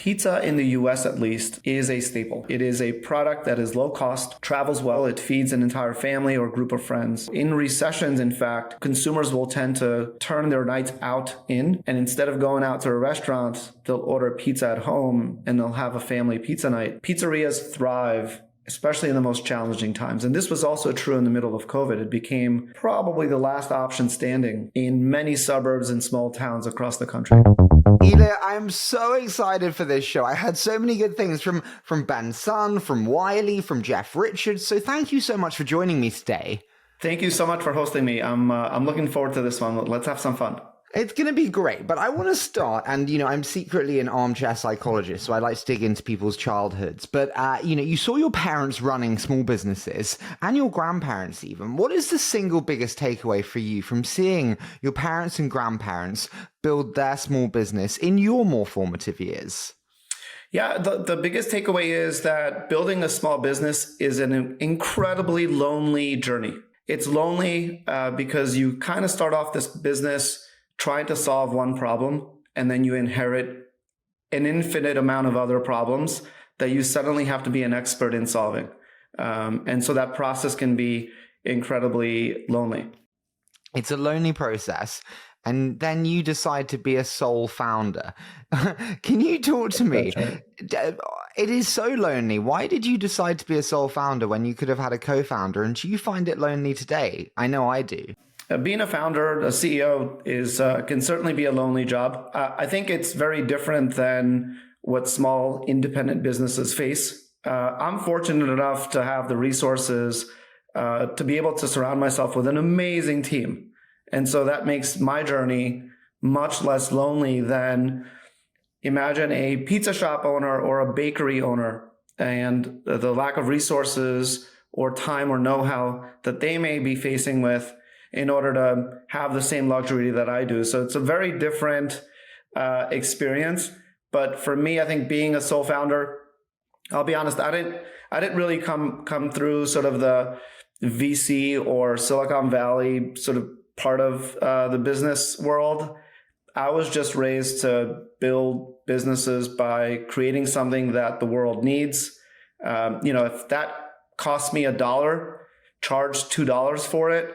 Pizza in the US at least is a staple. It is a product that is low cost, travels well, it feeds an entire family or group of friends. In recessions, in fact, consumers will tend to turn their nights out in, and instead of going out to a restaurant, they'll order pizza at home and they'll have a family pizza night. Pizzerias thrive, especially in the most challenging times. And this was also true in the middle of COVID. It became probably the last option standing in many suburbs and small towns across the country. Ilir, I'm so excited for this show. I heard so many good things from Ben Sun, from Wiley, from Jeff Richards. So thank you so much for joining me today. Thank you so much for hosting me. I'm looking forward to this one. Let's have some fun. It's going to be great, but I want to start, and, I'm secretly an armchair psychologist, so I like to dig into people's childhoods. But, you saw your parents running small businesses, and your grandparents even. What is the single biggest takeaway for you from seeing your parents and grandparents build their small business in your more formative years? Yeah, the biggest takeaway is that building a small business is an incredibly lonely journey. It's lonely because you kind of start off this business trying to solve one problem, and then you inherit an infinite amount of other problems that you suddenly have to be an expert in solving. And so that process can be incredibly lonely. It's a lonely process. And then you decide to be a sole founder. Can you talk to me? Right. It is so lonely. Why did you decide to be a sole founder when you could have had a co-founder? And do you find it lonely today? I know I do. Being a founder, a CEO, can certainly be a lonely job. I think it's very different than what small independent businesses face. I'm fortunate enough to have the resources to be able to surround myself with an amazing team. And so that makes my journey much less lonely than imagine a pizza shop owner or a bakery owner and the lack of resources or time or know-how that they may be facing with in order to have the same luxury that I do. So it's a very different experience. But for me, I think being a sole founder, I'll be honest, I didn't really come through sort of the VC or Silicon Valley sort of part of the business world. I was just raised to build businesses by creating something that the world needs. If that costs me $1, charge $2 for it,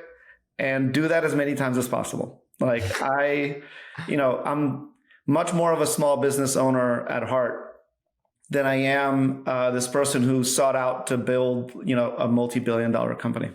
and do that as many times as possible. Like I'm much more of a small business owner at heart than I am this person who sought out to build, a multi-billion-dollar company.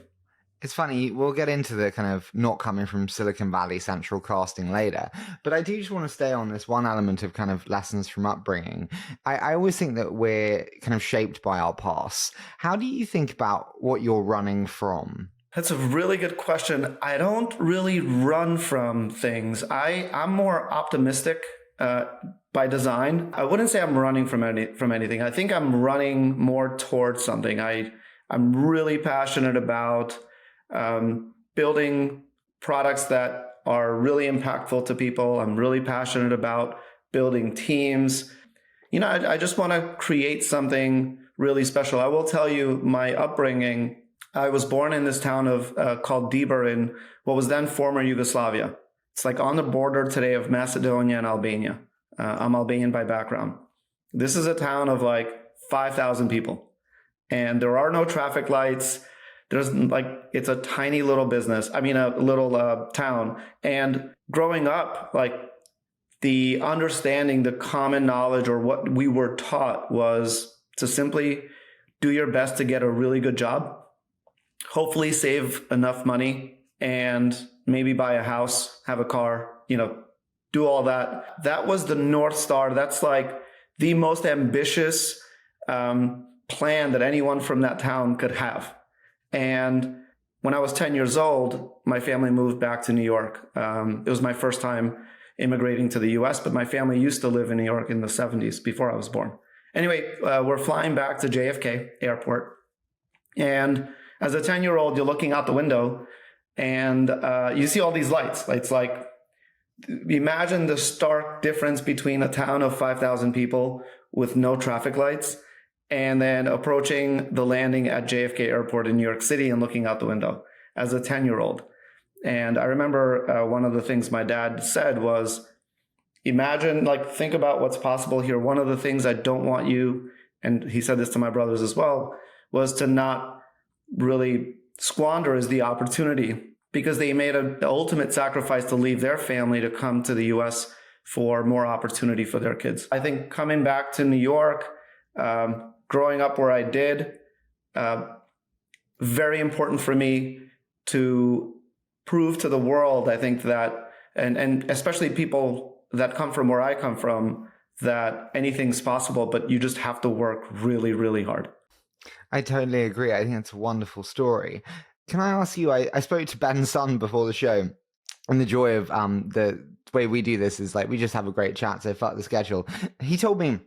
It's funny, we'll get into the kind of not coming from Silicon Valley central casting later, but I do just want to stay on this one element of kind of lessons from upbringing. I always think that we're kind of shaped by our past. How do you think about what you're running from? That's a really good question. I don't really run from things. I'm more optimistic by design. I wouldn't say I'm running from anything. I think I'm running more towards something. I'm really passionate about building products that are really impactful to people. I'm really passionate about building teams. I just want to create something really special. I will tell you my upbringing. I was born in this town called Dibur in what was then former Yugoslavia. It's like on the border today of Macedonia and Albania. I'm Albanian by background. This is a town of like 5,000 people, and there are no traffic lights. It's a tiny little business. a little town. And growing up, the understanding, the common knowledge, or what we were taught was to simply do your best to get a really good job, hopefully save enough money, and maybe buy a house, have a car, do all that. That was the North Star. That's like the most ambitious plan that anyone from that town could have. And when I was 10 years old, my family moved back to New York. It was my first time immigrating to the US, but my family used to live in New York in the 70s before I was born. Anyway, we're flying back to JFK Airport. And as a 10-year-old, you're looking out the window and you see all these lights. It's like, imagine the stark difference between a town of 5,000 people with no traffic lights and then approaching the landing at JFK Airport in New York City and looking out the window as a 10-year-old. And I remember one of the things my dad said was, imagine, like, think about what's possible here. One of the things I don't want you, and he said this to my brothers as well, was to not really squander is the opportunity, because they made the ultimate sacrifice to leave their family to come to the US for more opportunity for their kids. I think coming back to New York, growing up where I did, very important for me to prove to the world, I think that, and especially people that come from where I come from, that anything's possible, but you just have to work really, really hard. I totally agree. I think it's a wonderful story. Can I ask you, I spoke to Ben's son before the show, and the joy of the way we do this is like we just have a great chat, so fuck the schedule. He told me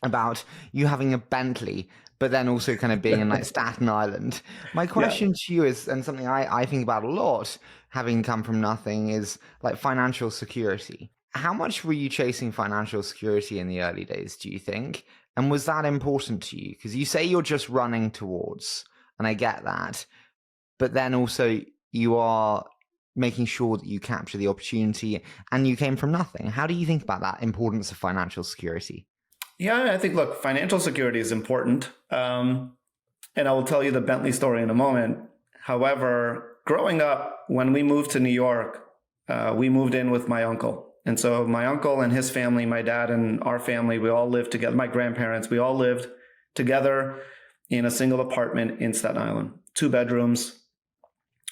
about you having a Bentley, but then also kind of being in like Staten Island. My question to you is, and something I think about a lot, having come from nothing, is like financial security. How much were you chasing financial security in the early days, do you think? And was that important to you? Because you say you're just running towards, and I get that, but then also you are making sure that you capture the opportunity, and you came from nothing. How do you think about that importance of financial security? Yeah, I think, look, financial security is important. And I will tell you the Bentley story in a moment. However, growing up, when we moved to New York, we moved in with my uncle. And so my uncle and his family, my dad and our family, we all lived together. My grandparents, we all lived together in a single apartment in Staten Island, 2 bedrooms.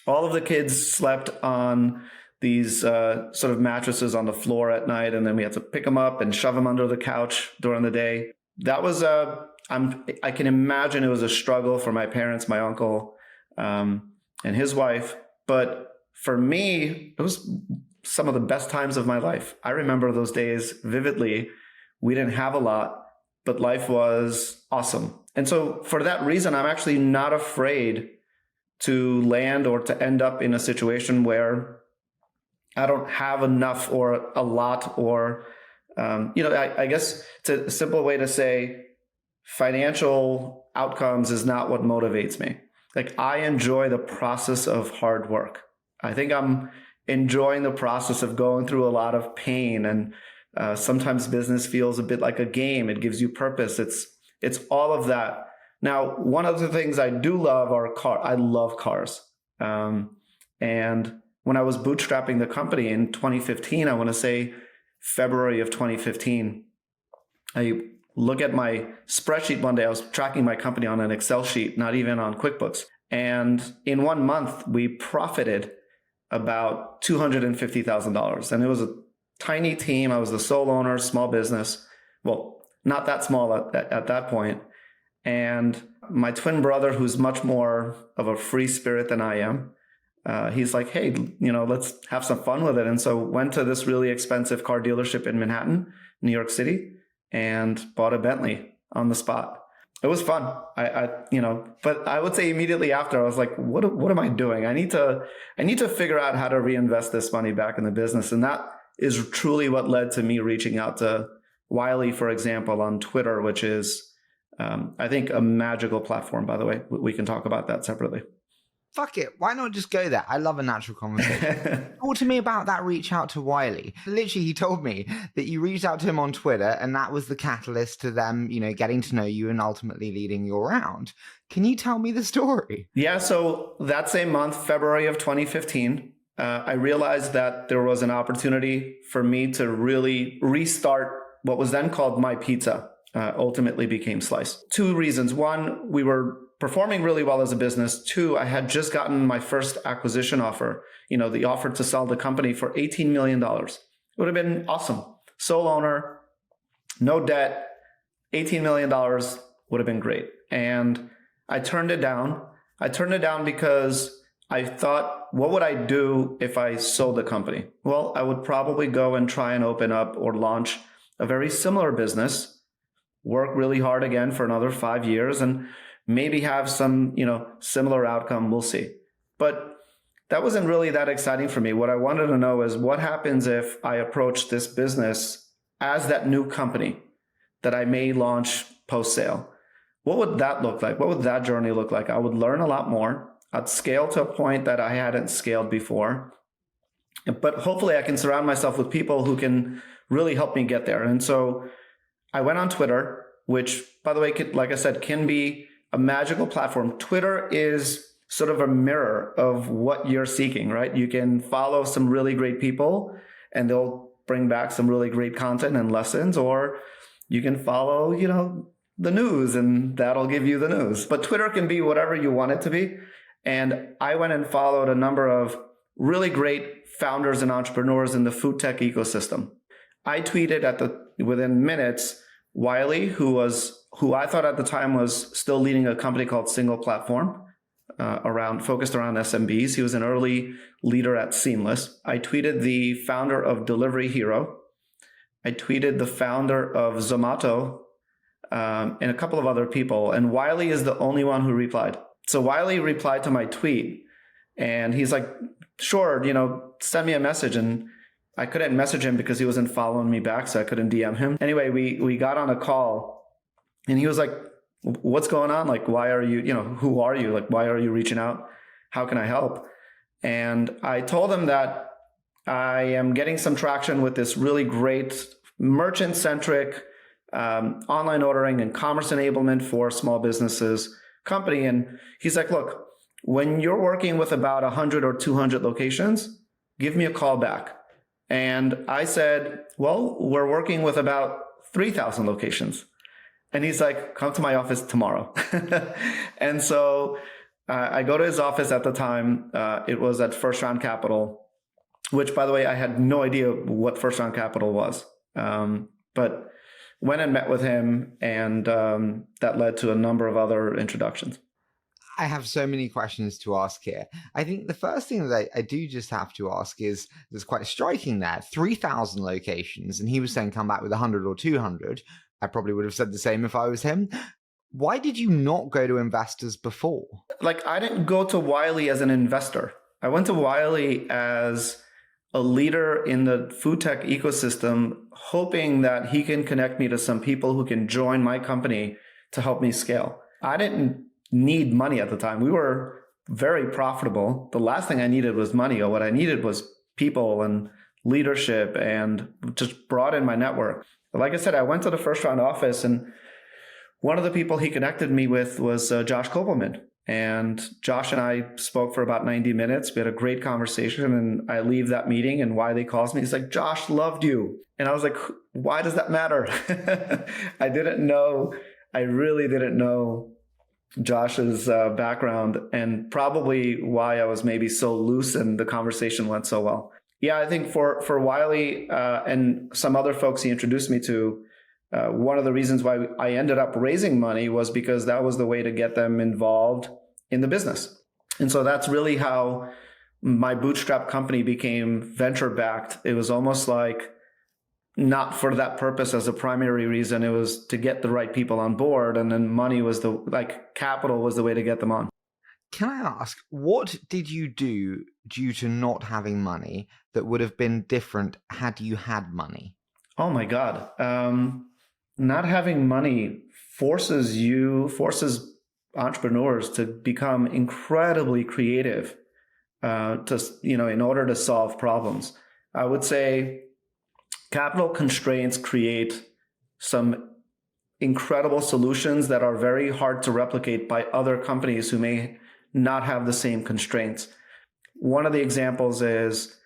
All of the kids slept on these sort of mattresses on the floor at night, and then we had to pick them up and shove them under the couch during the day. That was I can imagine it was a struggle for my parents, my uncle, and his wife. But for me, it was some of the best times of my life. I remember those days vividly. We didn't have a lot, but life was awesome. And so for that reason, I'm actually not afraid to land or to end up in a situation where I don't have enough or a lot, or, I guess it's a simple way to say financial outcomes is not what motivates me. Like, I enjoy the process of hard work. I think I'm enjoying the process of going through a lot of pain, and sometimes business feels a bit like a game. It gives you purpose. It's all of that. Now, one of the things I do love are cars. I love cars. And when I was bootstrapping the company in 2015, I want to say February of 2015, I look at my spreadsheet one day. I was tracking my company on an Excel sheet, not even on QuickBooks. And in 1 month, we profited about $250,000. And it was a tiny team. I was the sole owner, small business. Well, not that small at that point. And my twin brother, who's much more of a free spirit than I am, he's like, hey, let's have some fun with it. And so went to this really expensive car dealership in Manhattan, New York City, and bought a Bentley on the spot. It was fun. But I would say immediately after, I was like, what am I doing? I need to figure out how to reinvest this money back in the business. And that is truly what led to me reaching out to Wiley, for example, on Twitter, which is, I think, a magical platform, by the way. We can talk about that separately. Fuck it. Why not just go there? I love a natural conversation. Talk to me about that reach out to Wiley. Literally, he told me that you reached out to him on Twitter, and that was the catalyst to them, getting to know you and ultimately leading you around. Can you tell me the story? Yeah. So that same month, February of 2015, I realized that there was an opportunity for me to really restart what was then called My Pizza, ultimately became Slice. 2 reasons. 1, we were performing really well as a business. 2, I had just gotten my first acquisition offer, the offer to sell the company for $18 million. It would have been awesome. Sole owner, no debt, $18 million would have been great. And I turned it down. I turned it down because I thought, what would I do if I sold the company? Well, I would probably go and try and open up or launch a very similar business, work really hard again for another 5 years, and maybe have some, similar outcome. We'll see. But that wasn't really that exciting for me. What I wanted to know is what happens if I approach this business as that new company that I may launch post-sale? What would that look like? What would that journey look like? I would learn a lot more. I'd scale to a point that I hadn't scaled before. But hopefully I can surround myself with people who can really helped me get there. And so I went on Twitter, which, by the way, like I said, can be a magical platform. Twitter is sort of a mirror of what you're seeking, right? You can follow some really great people and they'll bring back some really great content and lessons, or you can follow, the news and that'll give you the news. But Twitter can be whatever you want it to be. And I went and followed a number of really great founders and entrepreneurs in the food tech ecosystem. I tweeted within minutes, Wiley, who I thought at the time was still leading a company called Single Platform, focused around SMBs. He was an early leader at Seamless. I tweeted the founder of Delivery Hero. I tweeted the founder of Zomato, and a couple of other people. And Wiley is the only one who replied. So Wiley replied to my tweet and he's like, sure, send me a message. And I couldn't message him because he wasn't following me back, so I couldn't DM him. Anyway, we got on a call and he was like, what's going on? Like, why are you, who are you? Like, why are you reaching out? How can I help? And I told him that I am getting some traction with this really great merchant-centric online ordering and commerce enablement for small businesses company. And he's like, look, when you're working with about 100 or 200 locations, give me a call back. And I said, well, we're working with about 3,000 locations. And he's like, come to my office tomorrow. And so I go to his office at the time. It was at First Round Capital, which, by the way, I had no idea what First Round Capital was. But went and met with him, and that led to a number of other introductions. I have so many questions to ask here. I think the first thing that I do just have to ask is, it's quite striking there, 3,000 locations, and he was saying come back with 100 or 200. I probably would have said the same if I was him. Why did you not go to investors before? Like, I didn't go to Wiley as an investor. I went to Wiley as a leader in the food tech ecosystem, hoping that he can connect me to some people who can join my company to help me scale. I didn't need money at the time. We were very profitable. The last thing I needed was money. What I needed was people and leadership and just broaden my network. But like I said, I went to the First Round office, and one of the people he connected me with was Josh Kopelman. And Josh and I spoke for about 90 minutes. We had a great conversation, and I leave that meeting, and Wiley calls me. He's like, Josh loved you. And I was like, why does that matter? I really didn't know Josh's background, and probably why I was maybe so loose and the conversation went so well. Yeah, I think for Wiley and some other folks he introduced me to, one of the reasons why I ended up raising money was because that was the way to get them involved in the business. And so that's really how my bootstrap company became venture-backed. It was almost like not for that purpose as a primary reason. It was to get the right people on board. And then money was capital was the way to get them on. Can I ask, what did you do due to not having money that would have been different had you had money? Oh my God. Not having money forces entrepreneurs to become incredibly creative in order to solve problems. I would say capital constraints create some incredible solutions that are very hard to replicate by other companies who may not have the same constraints. One of the examples is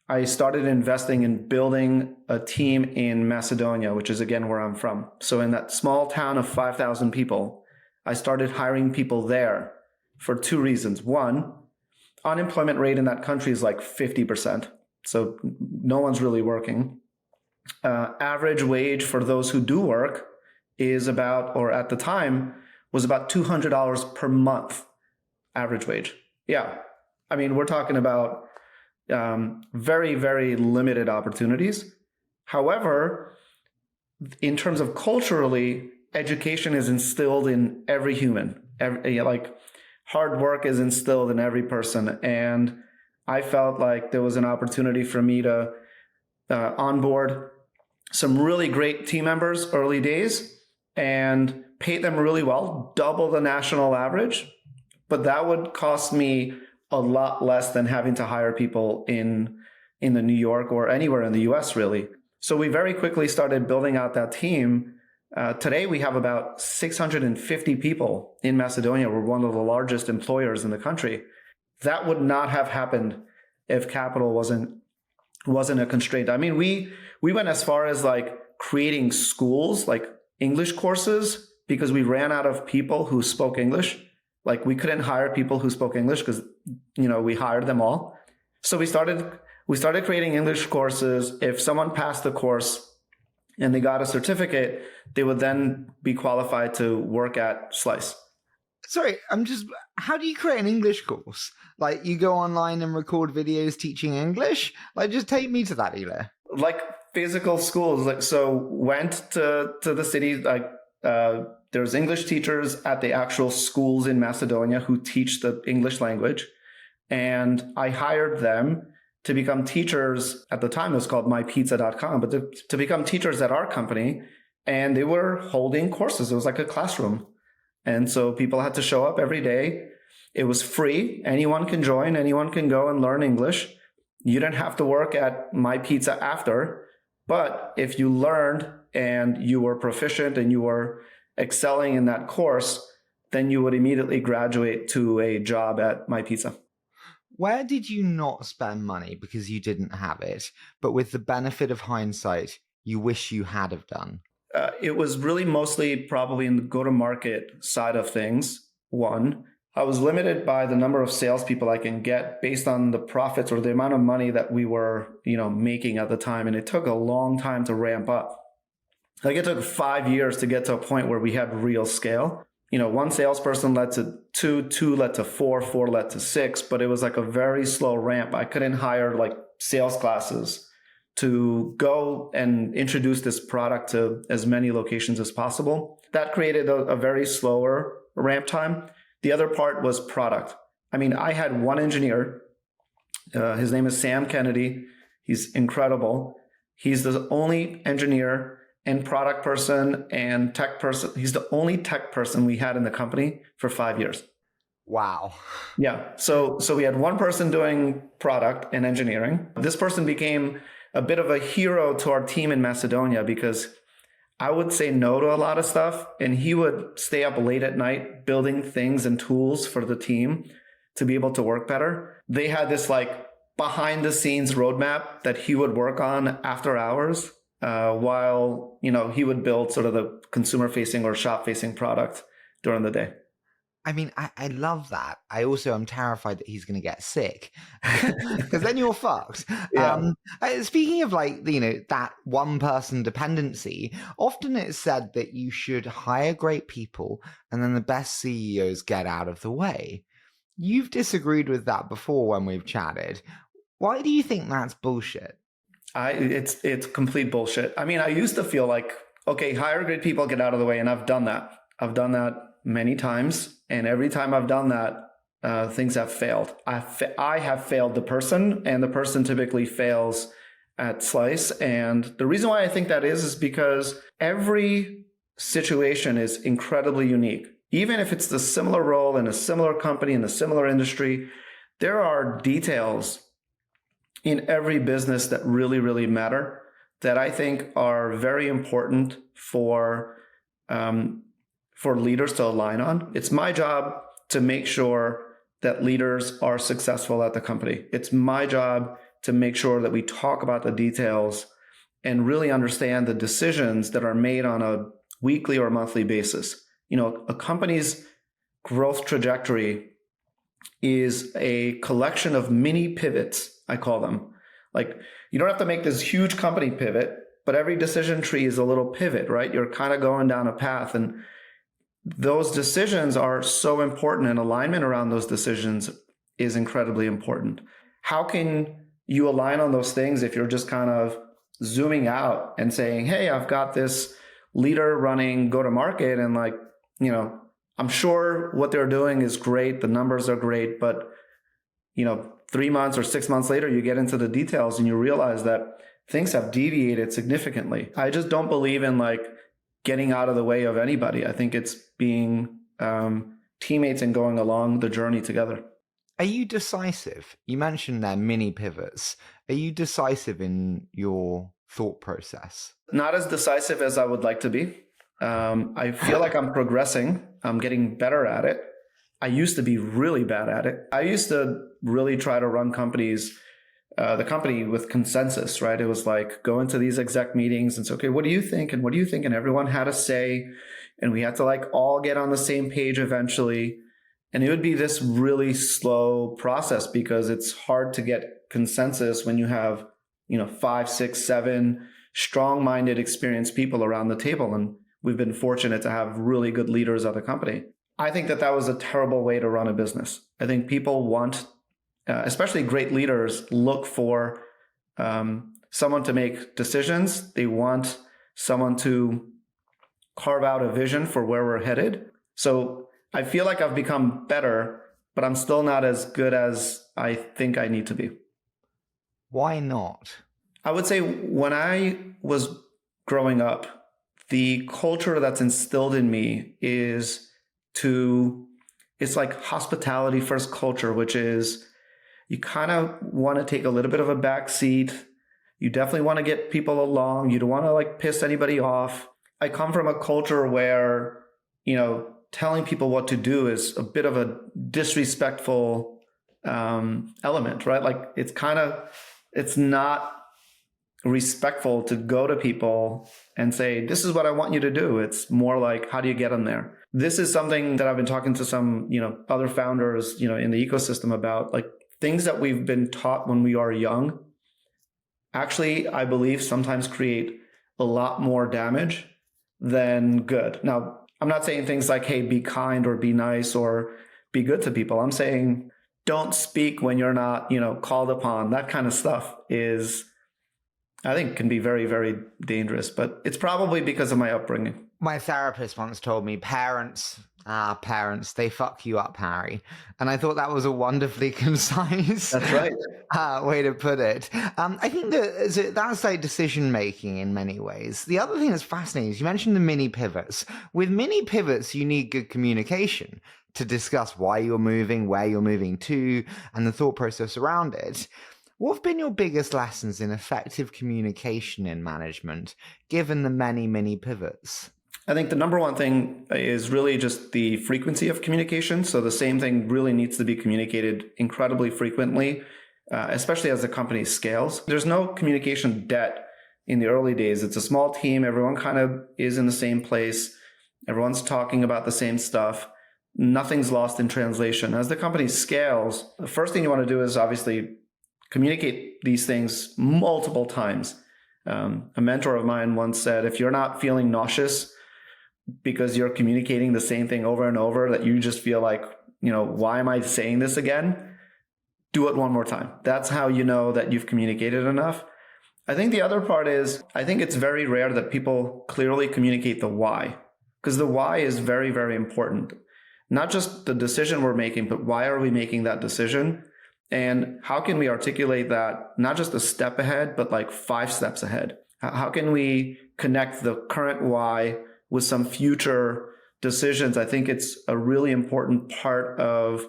I started investing in building a team in Macedonia, which is again where I'm from. So in that small town of 5,000 people, I started hiring people there for two reasons. One, unemployment rate in that country is like 50%. So no one's really working. Average wage for those who do work is about, or at the time, was about $200 per month. Average wage. Yeah. I mean, we're talking about very, very limited opportunities. However, in terms of culturally, education is instilled in every human. Hard work is instilled in every person. And I felt like there was an opportunity for me to onboard some really great team members early days and pay them really well, double the national average. But that would cost me a lot less than having to hire people in the New York or anywhere in the US, really. So we very quickly started building out that team. Today, we have about 650 people in Macedonia. We're one of the largest employers in the country. That would not have happened if capital wasn't a constraint. I mean, we went as far as like creating schools, like English courses, because we ran out of people who spoke English. Like we couldn't hire people who spoke English because, we hired them all. So we started creating English courses. If someone passed the course and they got a certificate, they would then be qualified to work at Slice. Sorry, how do you create an English course? Like you go online and record videos teaching English? Like just take me to that, Ilir. Like physical schools. Like, so went to the city, like, there's English teachers at the actual schools in Macedonia who teach the English language. And I hired them to become teachers. At the time, it was called mypizza.com, but to become teachers at our company. And they were holding courses. It was like a classroom. And so people had to show up every day. It was free. Anyone can join. Anyone can go and learn English. You didn't have to work at My Pizza after. But if you learned and you were proficient and you were excelling in that course, then you would immediately graduate to a job at My Pizza. Where did you not spend money because you didn't have it, but with the benefit of hindsight, you wish you had have done? It was really mostly probably in the go-to-market side of things. One, I was limited by the number of salespeople I can get based on the profits or the amount of money that we were, making at the time. And it took a long time to ramp up. Like it took 5 years to get to a point where we had real scale. One salesperson led to two led to four led to six, but it was like a very slow ramp. I couldn't hire like sales classes to go and introduce this product to as many locations as possible. That created a very slower ramp time. The other part was product. I mean, I had one engineer. His name is Sam Kennedy. He's incredible. He's the only engineer and product person and tech person. He's the only tech person we had in the company for 5 years. Wow. Yeah. So we had one person doing product and engineering. This person became a bit of a hero to our team in Macedonia because I would say no to a lot of stuff, and he would stay up late at night building things and tools for the team to be able to work better. They had this like behind the scenes roadmap that he would work on after hours, while, he would build sort of the consumer facing or shop facing product during the day. I mean, I love that. I also am terrified that he's going to get sick because then you're fucked. Yeah. Speaking of like, that one person dependency, often it's said that you should hire great people and then the best CEOs get out of the way. You've disagreed with that before when we've chatted. Why do you think that's bullshit? It's complete bullshit. I mean, I used to feel like, okay, hire great people, get out of the way. And I've done that. I've done that many times. And every time I've done that, things have failed. I have failed the person, and the person typically fails at Slice. And the reason why I think that is because every situation is incredibly unique. Even if it's the similar role in a similar company, in a similar industry, there are details in every business that really, really matter that I think are very important for leaders to align on. It's my job to make sure that leaders are successful at the company. It's my job to make sure that we talk about the details and really understand the decisions that are made on a weekly or monthly basis. A company's growth trajectory is a collection of mini pivots, I call them. Like, you don't have to make this huge company pivot, but every decision tree is a little pivot, right? You're kind of going down a path, and those decisions are so important, and alignment around those decisions is incredibly important. How can you align on those things if you're just kind of zooming out and saying, hey, I've got this leader running go-to-market, and I'm sure what they're doing is great. The numbers are great, but 3 months or 6 months later, you get into the details and you realize that things have deviated significantly. I just don't believe in getting out of the way of anybody. I think it's being teammates and going along the journey together. Are you decisive? You mentioned there mini pivots. Are you decisive in your thought process? Not as decisive as I would like to be. I feel like I'm progressing. I'm getting better at it. I used to be really bad at it. I used to really try to run companies, the company with consensus, right? It was like go into these exec meetings and say, okay, what do you think? And what do you think? And everyone had a say. And we had to like all get on the same page eventually. And it would be this really slow process because it's hard to get consensus when you have, 5, 6, 7 strong-minded, experienced people around the table. And we've been fortunate to have really good leaders of the company. I think that was a terrible way to run a business. I think people want, especially great leaders, look for someone to make decisions. They want someone to carve out a vision for where we're headed. So I feel like I've become better, but I'm still not as good as I think I need to be. Why not? I would say when I was growing up, the culture that's instilled in me is it's like hospitality first culture, which is you kind of want to take a little bit of a back seat. You definitely want to get people along. You don't want to like piss anybody off. I come from a culture where, telling people what to do is a bit of a disrespectful element, right? Like it's not respectful to go to people and say, this is what I want you to do. It's more like, how do you get them there? This is something that I've been talking to some, other founders, in the ecosystem about, like things that we've been taught when we are young, actually, I believe sometimes create a lot more damage than good. Now, I'm not saying things like, hey, be kind or be nice or be good to people. I'm saying don't speak when you're not, called upon. That kind of stuff I think can be very, very dangerous, but it's probably because of my upbringing. My therapist once told me parents, they fuck you up, Harry. And I thought that was a wonderfully concise That's right. way to put it. I think that's like decision making in many ways. The other thing that's fascinating is you mentioned the mini pivots. With mini pivots, you need good communication to discuss why you're moving, where you're moving to, and the thought process around it. What have been your biggest lessons in effective communication in management, given the many, many pivots? I think the number one thing is really just the frequency of communication. So the same thing really needs to be communicated incredibly frequently, especially as the company scales. There's no communication debt in the early days. It's a small team. Everyone kind of is in the same place. Everyone's talking about the same stuff. Nothing's lost in translation. As the company scales, the first thing you want to do is obviously communicate these things multiple times. A mentor of mine once said, if you're not feeling nauseous because you're communicating the same thing over and over, that you just feel like, why am I saying this again? Do it one more time. That's how you know that you've communicated enough. I think the other part is, I think it's very rare that people clearly communicate the why, because the why is very, very important. Not just the decision we're making, but why are we making that decision? And how can we articulate that not just a step ahead, but like 5 steps ahead? How can we connect the current why with some future decisions? I think it's a really important part of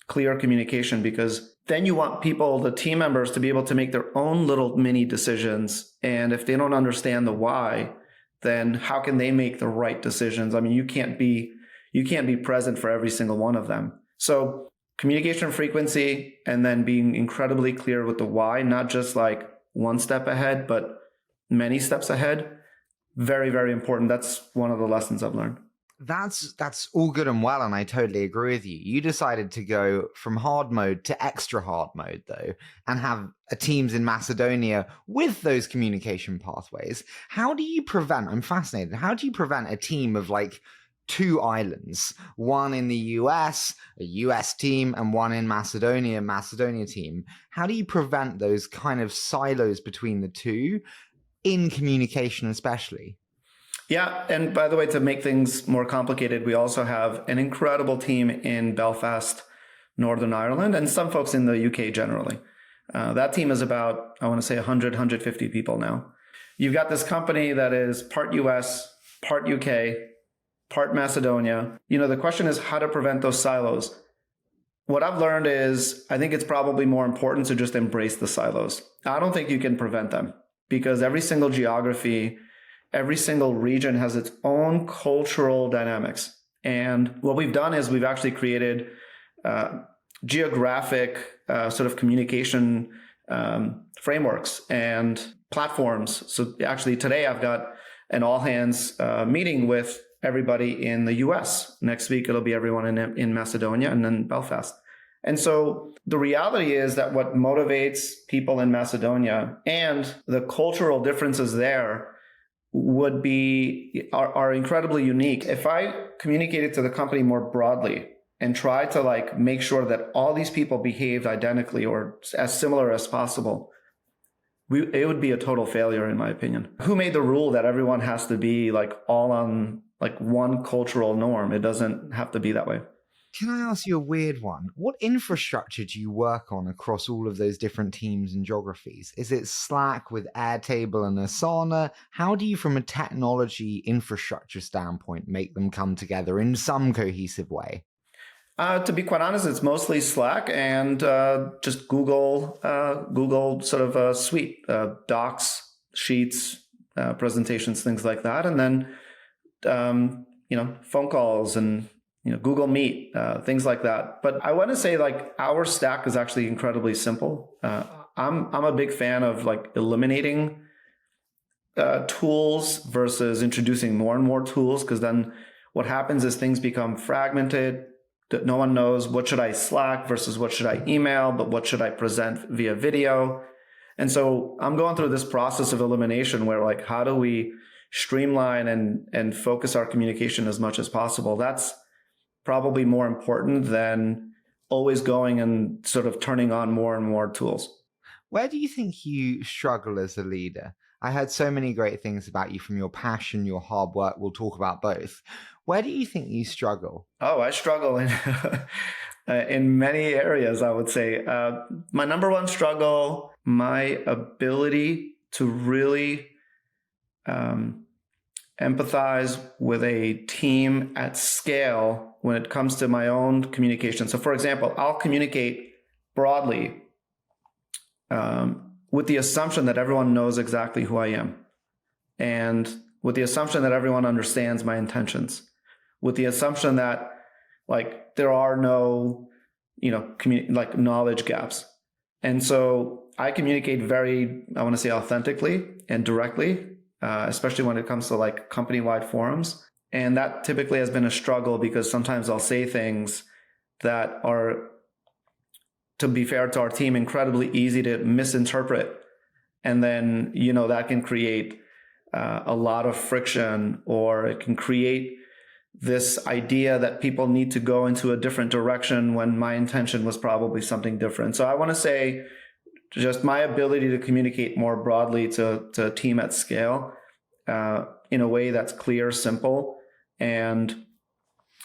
clear communication, because then you want people, the team members, to be able to make their own little mini decisions. And if they don't understand the why, then how can they make the right decisions? I mean, you can't be present for every single one of them. So communication frequency, and then being incredibly clear with the why, not just like one step ahead, but many steps ahead. Very, very important. That's one of the lessons I've learned. That's all good and well, and I totally agree with you. You decided to go from hard mode to extra hard mode, though, and have a teams in Macedonia with those communication pathways. How do you prevent, I'm fascinated, how do you prevent a team of like 2 islands, one in the US, a US team, and one in Macedonia, Macedonia team? How do you prevent those kind of silos between the two in communication especially? Yeah, and by the way, to make things more complicated, we also have an incredible team in Belfast, Northern Ireland, and some folks in the UK generally. That team is about, I want to say 100, 150 people now. You've got this company that is part US, part UK, part Macedonia. The question is how to prevent those silos. What I've learned is I think it's probably more important to just embrace the silos. I don't think you can prevent them. because every single geography, every single region has its own cultural dynamics. And what we've done is we've actually created geographic sort of communication frameworks and platforms. So actually today I've got an all hands meeting with everybody in the US. Next week, it'll be everyone in Macedonia and then Belfast. And so the reality is that what motivates people in Macedonia and the cultural differences there are incredibly unique. If I communicated to the company more broadly and try to like make sure that all these people behaved identically or as similar as possible, it would be a total failure, in my opinion. Who made the rule that everyone has to be like all on like one cultural norm? It doesn't have to be that way. Can I ask you a weird one? What infrastructure do you work on across all of those different teams and geographies? Is it Slack with Airtable and Asana? How do you, from a technology infrastructure standpoint, make them come together in some cohesive way? To be quite honest, it's mostly Slack and just Google sort of a suite, docs, sheets, presentations, things like that. And then, phone calls and, Google Meet, things like that. But I want to say like our stack is actually incredibly simple. I'm a big fan of like eliminating tools versus introducing more and more tools, because then what happens is things become fragmented. That no one knows what should I Slack versus what should I email, but what should I present via video. And so I'm going through this process of elimination where like, how do we streamline and focus our communication as much as possible? That's probably more important than always going and sort of turning on more and more tools. Where do you think you struggle as a leader? I heard so many great things about you, from your passion, your hard work. We'll talk about both. Where do you think you struggle? Oh, I struggle in many areas, I would say. My number one struggle, my ability to really empathize with a team at scale when it comes to my own communication. So for example, I'll communicate broadly with the assumption that everyone knows exactly who I am, and with the assumption that everyone understands my intentions, with the assumption that like there are no, knowledge gaps. And so I communicate very, I want to say authentically and directly, especially when it comes to like company-wide forums. And that typically has been a struggle because sometimes I'll say things that are, to be fair to our team, incredibly easy to misinterpret. And then, that can create a lot of friction, or it can create this idea that people need to go into a different direction when my intention was probably something different. So I want to say just my ability to communicate more broadly to a team at scale in a way that's clear, simple, and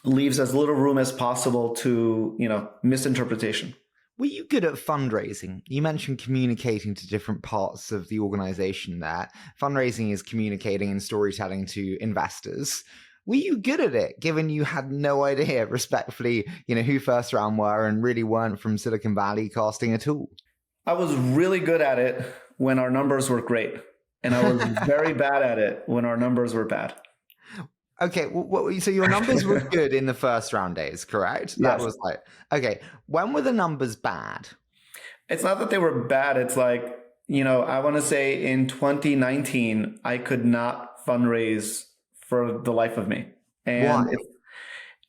leaves as little room as possible to, misinterpretation. Were you good at fundraising? You mentioned communicating to different parts of the organization there. Fundraising is communicating and storytelling to investors. Were you good at it, given you had no idea, respectfully, who First Round were and really weren't from Silicon Valley casting at all? I was really good at it when our numbers were great. And I was very bad at it when our numbers were bad. Okay, so your numbers were good in the First Round days, correct? That Yes. was like, okay, when were the numbers bad? It's not that they were bad. It's like, I want to say in 2019, I could not fundraise for the life of me. And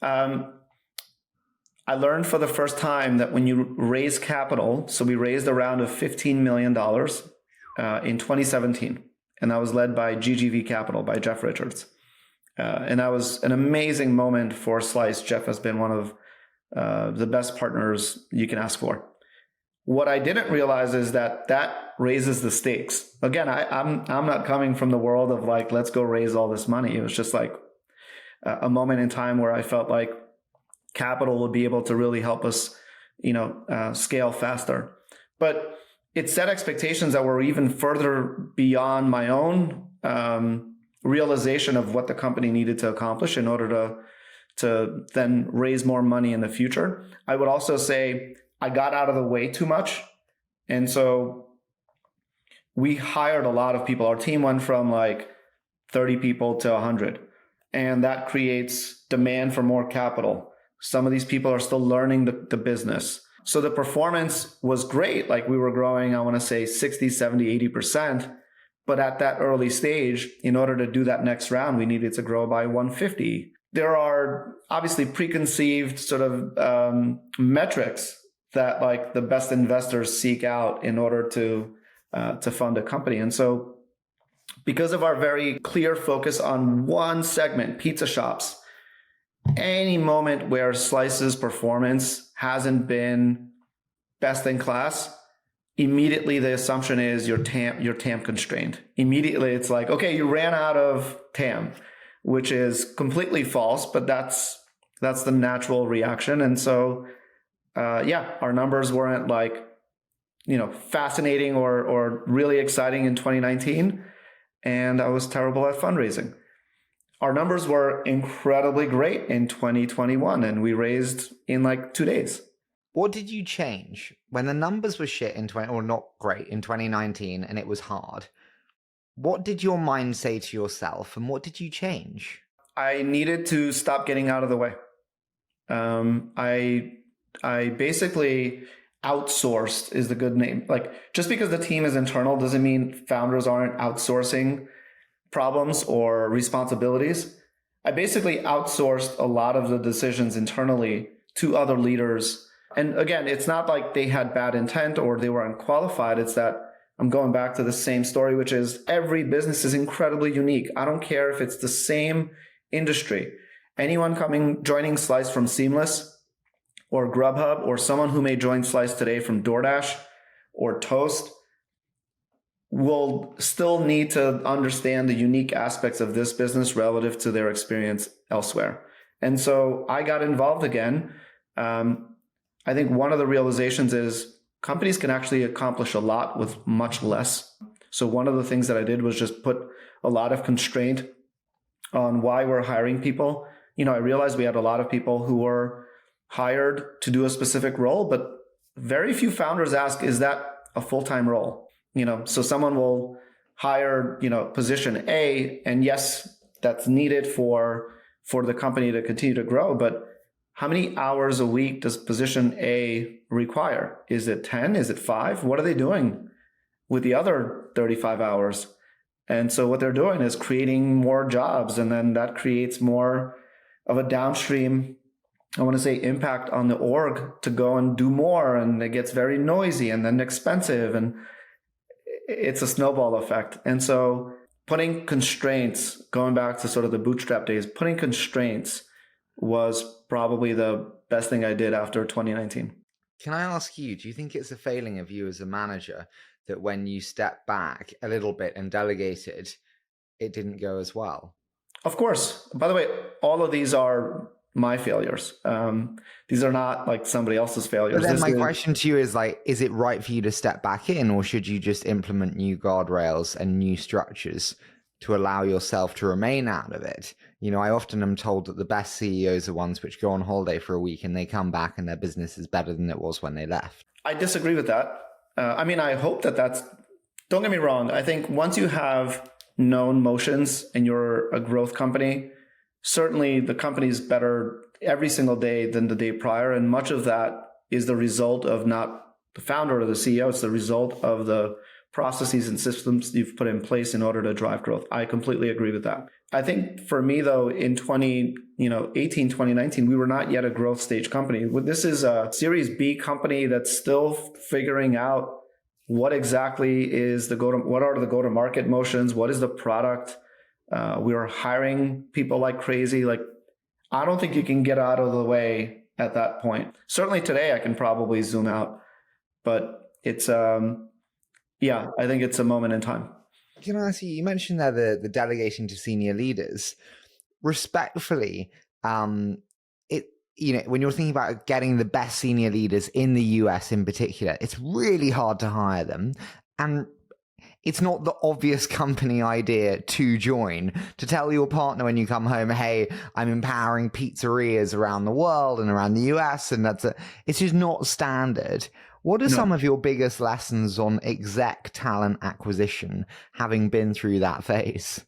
I learned for the first time that when you raise capital, so we raised a round of $15 million in 2017, and that was led by GGV Capital, by Jeff Richards. And that was an amazing moment for Slice. Jeff has been one of the best partners you can ask for. What I didn't realize is that raises the stakes. Again, I'm not coming from the world of like, let's go raise all this money. It was just like a moment in time where I felt like capital would be able to really help us, scale faster. But it set expectations that were even further beyond my own realization of what the company needed to accomplish in order to then raise more money in the future. I would also say I got out of the way too much. And so we hired a lot of people. Our team went from like 30 people to 100. And that creates demand for more capital. Some of these people are still learning the business. So the performance was great. Like we were growing, I want to say 60, 70, 80%. But at that early stage, in order to do that next round, we needed to grow by 150. There are obviously preconceived sort of metrics that like the best investors seek out in order to fund a company. And so because of our very clear focus on one segment, pizza shops, any moment where Slice's performance hasn't been best in class, immediately the assumption is you're TAM constrained. Immediately it's like, okay, you ran out of TAM, which is completely false, but that's the natural reaction. And so, our numbers weren't like, fascinating or really exciting in 2019. And I was terrible at fundraising. Our numbers were incredibly great in 2021, and we raised in like 2 days. What did you change when the numbers were shit or not great in 2019 and it was hard? What did your mind say to yourself, and what did you change? I needed to stop getting out of the way. I basically outsourced is the good name. Like just because the team is internal doesn't mean founders aren't outsourcing problems or responsibilities. I basically outsourced a lot of the decisions internally to other leaders. And again, it's not like they had bad intent or they were unqualified. It's that I'm going back to the same story, which is every business is incredibly unique. I don't care if it's the same industry. Anyone joining Slice from Seamless or Grubhub, or someone who may join Slice today from DoorDash or Toast, will still need to understand the unique aspects of this business relative to their experience elsewhere. And so I got involved again. I think one of the realizations is companies can actually accomplish a lot with much less. So one of the things that I did was just put a lot of constraint on why we're hiring people. I realized we had a lot of people who were hired to do a specific role, but very few founders ask, is that a full-time role? So someone will hire, position A, and yes, that's needed for the company to continue to grow. But how many hours a week does position A require? Is it 10? Is it 5? What are they doing with the other 35 hours? And so what they're doing is creating more jobs, and then that creates more of a downstream, I want to say, impact on the org to go and do more. And it gets very noisy and then expensive, and it's a snowball effect. And so putting constraints, going back to sort of the bootstrap days, putting constraints was probably the best thing I did after 2019. Can I ask you, do you think it's a failing of you as a manager that when you stepped back a little bit and delegated, it didn't go as well? Of course. By the way, all of these are my failures. These are not like somebody else's failures. But then my question to you is like, is it right for you to step back in, or should you just implement new guardrails and new structures to allow yourself to remain out of it? I often am told that the best CEOs are ones which go on holiday for a week and they come back and their business is better than it was when they left. I disagree with that. I hope that's, don't get me wrong. I think once you have known motions and you're a growth company, certainly the company's better every single day than the day prior. And much of that is the result of not the founder or the CEO. It's the result of the processes and systems you've put in place in order to drive growth. I completely agree with that. I think for me, though, in 2018, 2019, we were not yet a growth stage company. This is a Series B company that's still figuring out what exactly is what are the go-to-market motions? What is the product? We were hiring people like crazy. Like, I don't think you can get out of the way at that point. Certainly today I can probably zoom out, but it's, I think it's a moment in time. Can I ask you, you mentioned there the delegation to senior leaders. Respectfully, when you're thinking about getting the best senior leaders in the US in particular, it's really hard to hire them. And it's not the obvious company idea to join, to tell your partner when you come home, hey, I'm empowering pizzerias around the world and around the US, and it's just not standard. What are some of your biggest lessons on exec talent acquisition, having been through that phase?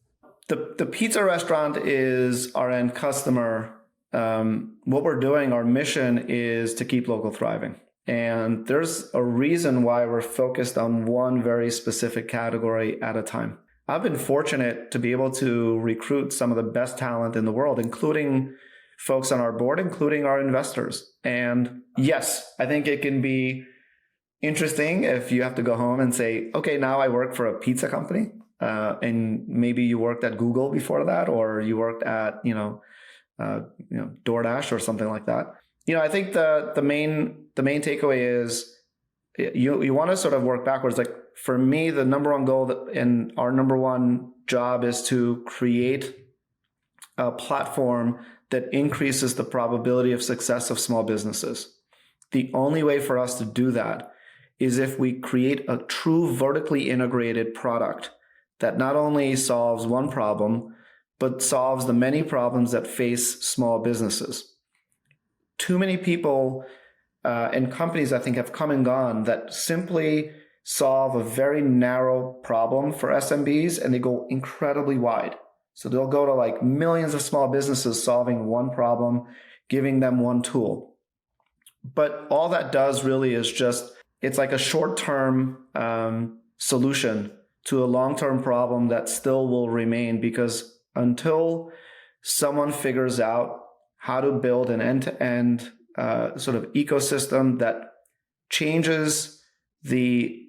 The pizza restaurant is our end customer. What we're doing, our mission is to keep local thriving. And there's a reason why we're focused on one very specific category at a time. I've been fortunate to be able to recruit some of the best talent in the world, including folks on our board, including our investors. And yes, I think it can be interesting if you have to go home and say, okay, now I work for a pizza company. And maybe you worked at Google before that, or you worked at, DoorDash or something like that. I think the main takeaway is you want to sort of work backwards. Like for me, the number one goal and our number one job is to create a platform that increases the probability of success of small businesses. The only way for us to do that is if we create a true vertically integrated product that not only solves one problem, but solves the many problems that face small businesses. Too many people and companies, I think, have come and gone that simply solve a very narrow problem for SMBs, and they go incredibly wide. So they'll go to like millions of small businesses solving one problem, giving them one tool. But all that does really is it's like a short-term solution to a long-term problem that still will remain, because until someone figures out how to build an end-to-end sort of ecosystem that changes the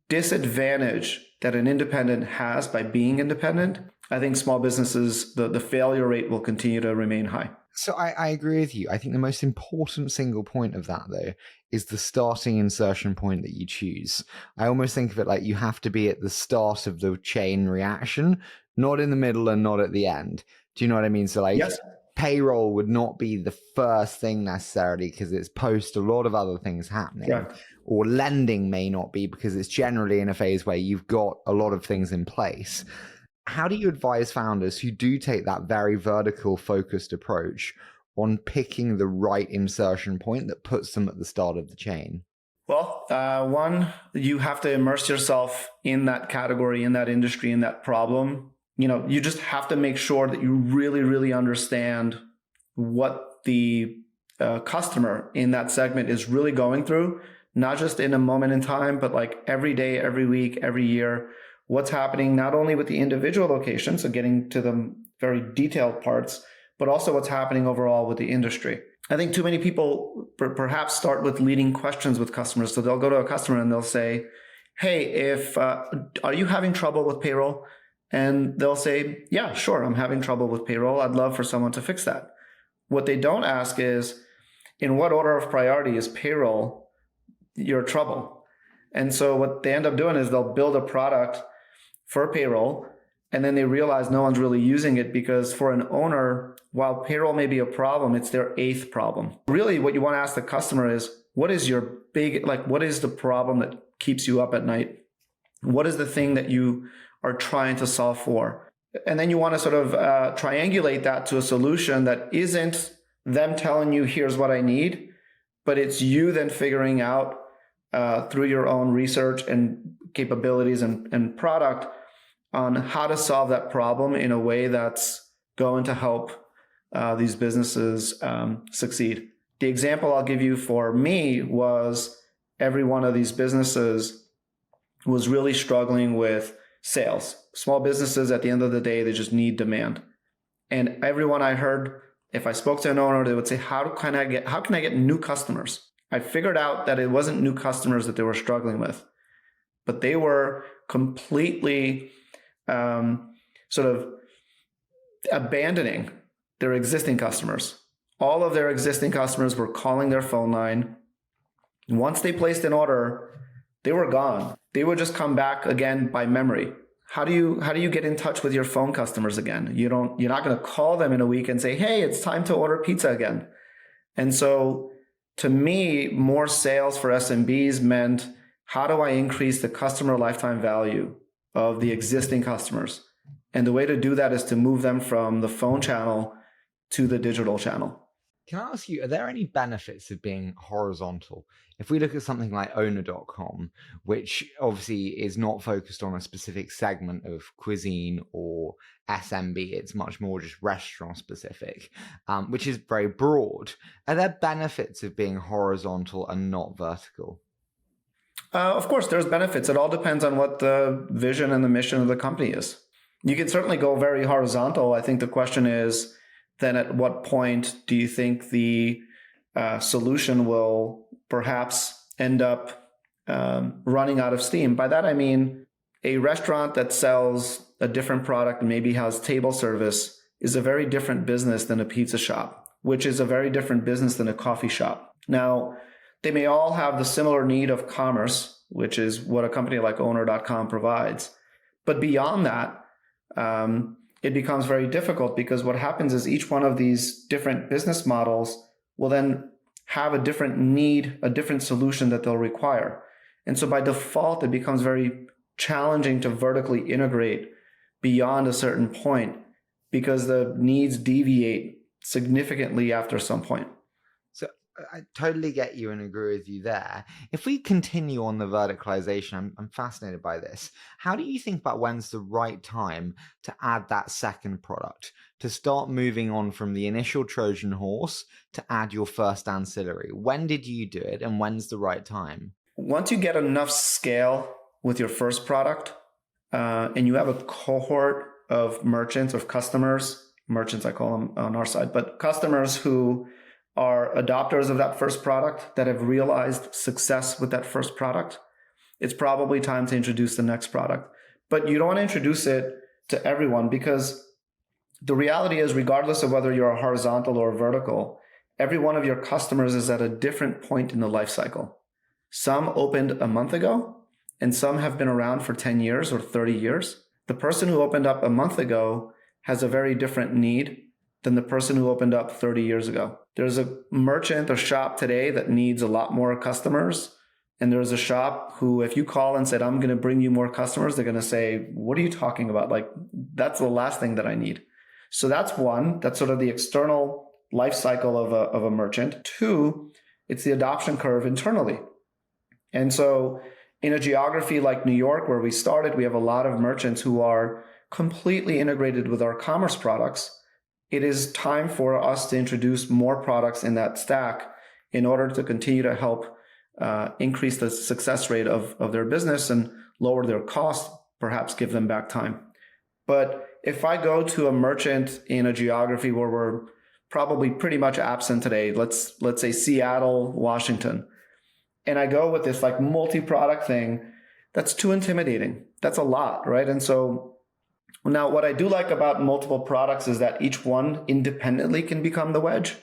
disadvantage that an independent has by being independent, I think small businesses, the failure rate will continue to remain high. So I agree with you. I think the most important single point of that, though, is the starting insertion point that you choose. I almost think of it like you have to be at the start of the chain reaction, not in the middle and not at the end. Do you know what I mean? So like, yes. Payroll would not be the first thing necessarily because it's post a lot of other things happening. Yeah. Or lending may not be because it's generally in a phase where you've got a lot of things in place. How do you advise founders who do take that very vertical focused approach on picking the right insertion point that puts them at the start of the chain? Well, one, you have to immerse yourself in that category, in that industry, in that problem. You just have to make sure that you really, really understand what the customer in that segment is really going through, not just in a moment in time, but like every day, every week, every year. What's happening not only with the individual location, so getting to the very detailed parts, but also what's happening overall with the industry. I think too many people perhaps start with leading questions with customers. So they'll go to a customer and they'll say, hey, are you having trouble with payroll? And they'll say, yeah, sure, I'm having trouble with payroll. I'd love for someone to fix that. What they don't ask is, in what order of priority is payroll your trouble? And so what they end up doing is they'll build a product for payroll, and then they realize no one's really using it because for an owner, while payroll may be a problem, it's their eighth problem. Really, what you want to ask the customer is, what is the problem that keeps you up at night? What is the thing that you are trying to solve for? And then you want to sort of triangulate that to a solution that isn't them telling you, here's what I need, but it's you then figuring out through your own research and capabilities and product on how to solve that problem in a way that's going to help these businesses succeed. The example I'll give you for me was every one of these businesses was really struggling with sales. Small businesses, at the end of the day, they just need demand. And everyone I heard, if I spoke to an owner, they would say, how can I get new customers? I figured out that it wasn't new customers that they were struggling with, but they were completely sort of abandoning their existing customers. All of their existing customers were calling their phone line. Once they placed an order, they were gone. They would just come back again by memory. How do you get in touch with your phone customers again? You're not going to call them in a week and say, hey, it's time to order pizza again. And so to me, more sales for SMBs meant, how do I increase the customer lifetime value of the existing customers. And the way to do that is to move them from the phone channel to the digital channel. Can I ask you, are there any benefits of being horizontal? If we look at something like owner.com, which obviously is not focused on a specific segment of cuisine or SMB, it's much more just restaurant specific, which is very broad. Are there benefits of being horizontal and not vertical? Of course, there's benefits. It all depends on what the vision and the mission of the company is. You can certainly go very horizontal. I think the question is, then at what point do you think the solution will perhaps end up running out of steam? By that, I mean a restaurant that sells a different product and maybe has table service is a very different business than a pizza shop, which is a very different business than a coffee shop. Now, they may all have the similar need of commerce, which is what a company like owner.com provides. But beyond that, it becomes very difficult because what happens is each one of these different business models will then have a different need, a different solution that they'll require. And so by default, it becomes very challenging to vertically integrate beyond a certain point because the needs deviate significantly after some point. So I totally get you and agree with you there. If we continue on the verticalization, I'm fascinated by this. How do you think about when's the right time to add that second product, to start moving on from the initial Trojan horse to add your first ancillary? When did you do it and when's the right time? Once you get enough scale with your first product and you have a cohort of merchants, of customers, merchants I call them on our side, but customers who are adopters of that first product that have realized success with that first product, it's probably time to introduce the next product. But you don't want to introduce it to everyone because the reality is, regardless of whether you're a horizontal or a vertical, every one of your customers is at a different point in the life cycle. Some opened a month ago and some have been around for 10 years or 30 years. The person who opened up a month ago has a very different need than the person who opened up 30 years ago. There's a merchant or shop today that needs a lot more customers. And there's a shop who, if you call and said, I'm going to bring you more customers, they're going to say, what are you talking about? Like, that's the last thing that I need. So that's one, that's sort of the external life cycle of a merchant. Two, it's the adoption curve internally. And so in a geography like New York, where we started, we have a lot of merchants who are completely integrated with our commerce products. It is time for us to introduce more products in that stack in order to continue to help increase the success rate of their business and lower their costs, perhaps give them back time. But if I go to a merchant in a geography where we're probably pretty much absent today, let's say Seattle, Washington, and I go with this like multi-product thing, that's too intimidating. That's a lot, right? And so now, what I do like about multiple products is that each one independently can become the wedge.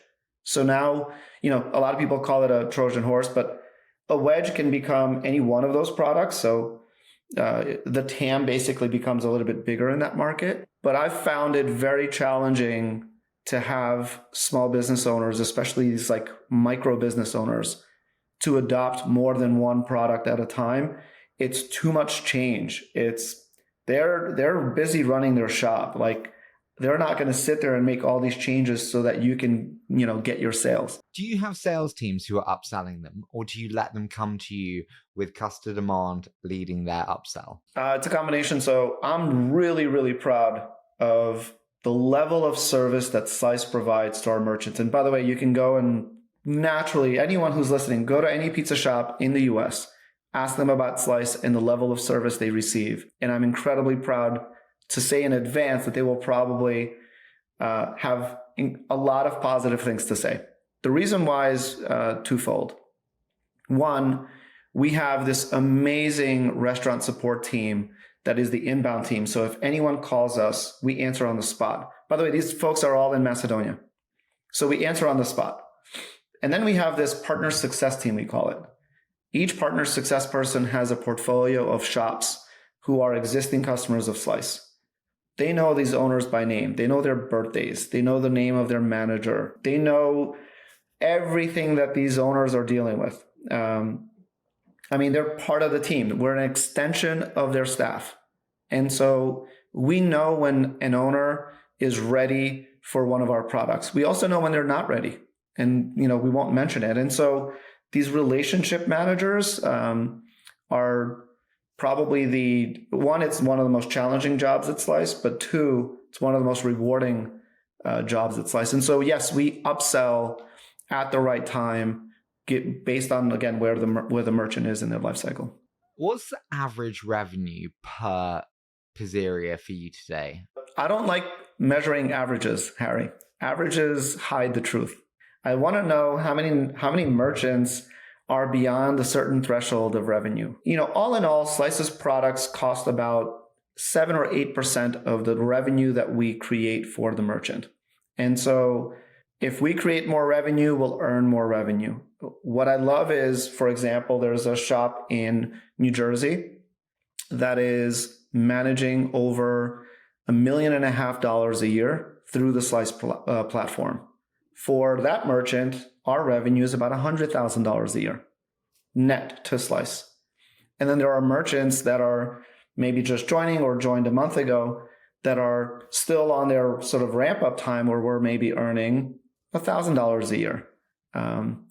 So now, a lot of people call it a Trojan horse, but a wedge can become any one of those products. So the TAM basically becomes a little bit bigger in that market. But I've found it very challenging to have small business owners, especially these like micro business owners, to adopt more than one product at a time. It's too much change. They're busy running their shop. Like, they're not going to sit there and make all these changes so that you can, get your sales. Do you have sales teams who are upselling them, or do you let them come to you with customer demand leading their upsell? It's a combination. So I'm really, really proud of the level of service that Slice provides to our merchants. And by the way, you can go and naturally, anyone who's listening, go to any pizza shop in the US, ask them about Slice and the level of service they receive. And I'm incredibly proud to say in advance that they will probably have a lot of positive things to say. The reason why is twofold. One, we have this amazing restaurant support team that is the inbound team. So if anyone calls us, we answer on the spot. By the way, these folks are all in Macedonia. So we answer on the spot. And then we have this partner success team, we call it. Each partner success person has a portfolio of shops who are existing customers of Slice. They know these owners by name. They know their birthdays. They know the name of their manager. They know everything that these owners are dealing with. They're part of the team. We're an extension of their staff. And so we know when an owner is ready for one of our products. We also know when they're not ready, and we won't mention it. And so these relationship managers are probably it's one of the most challenging jobs at Slice, but two, it's one of the most rewarding jobs at Slice. And so yes, we upsell at the right time, based on, again, where the merchant is in their life cycle. What's the average revenue per pizzeria for you today? I don't like measuring averages, Harry. Averages hide the truth. I want to know how many merchants are beyond a certain threshold of revenue. All in all, Slice's products cost about 7 or 8% of the revenue that we create for the merchant. And so if we create more revenue, we'll earn more revenue. What I love is, for example, there's a shop in New Jersey that is managing over $1.5 million a year through the Slice platform. For that merchant, our revenue is about $100,000 a year net to Slice. And then there are merchants that are maybe just joining or joined a month ago that are still on their sort of ramp up time, where we're maybe earning $1,000 a year.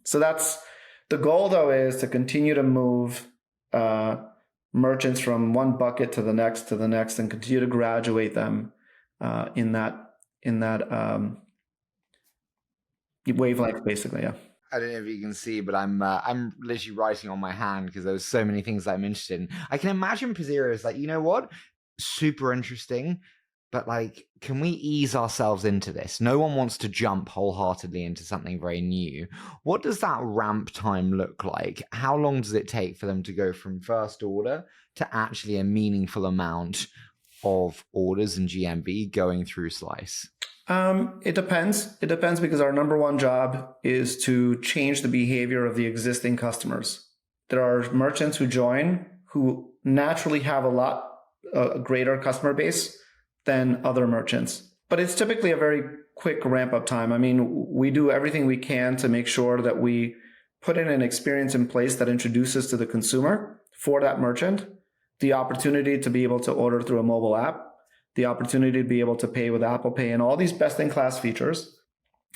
So that's the goal, though, is to continue to move merchants from one bucket to the next and continue to graduate them in that wavelength, basically. Yeah. I don't know if you can see, but I'm literally writing on my hand because there's so many things I'm interested in. I can imagine pizzerias like, you know what? Super interesting, but like, can we ease ourselves into this? No one wants to jump wholeheartedly into something very new. What does that ramp time look like? How long does it take for them to go from first order to actually a meaningful amount of orders and GMV going through Slice? It depends. It depends because our number one job is to change the behavior of the existing customers. There are merchants who join who naturally have a greater customer base than other merchants. But it's typically a very quick ramp up time. I mean, we do everything we can to make sure that we put in an experience in place that introduces to the consumer, for that merchant, the opportunity to be able to order through a mobile app, the opportunity to be able to pay with Apple Pay, and all these best-in-class features.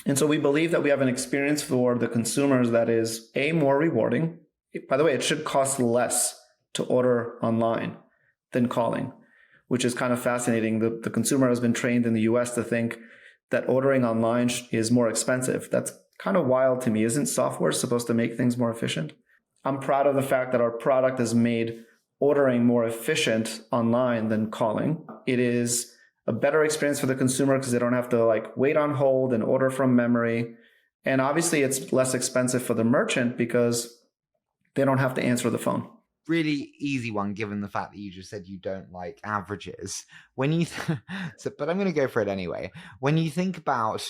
And so we believe that we have an experience for the consumers that is, more rewarding. By the way, it should cost less to order online than calling, which is kind of fascinating. The consumer has been trained in the US to think that ordering online is more expensive. That's kind of wild to me. Isn't software supposed to make things more efficient? I'm proud of the fact that our product has made ordering more efficient online than calling. It is a better experience for the consumer because they don't have to wait on hold and order from memory. And obviously it's less expensive for the merchant because they don't have to answer the phone. Really easy one, given the fact that you just said you don't like averages. But I'm going to go for it anyway. When you think about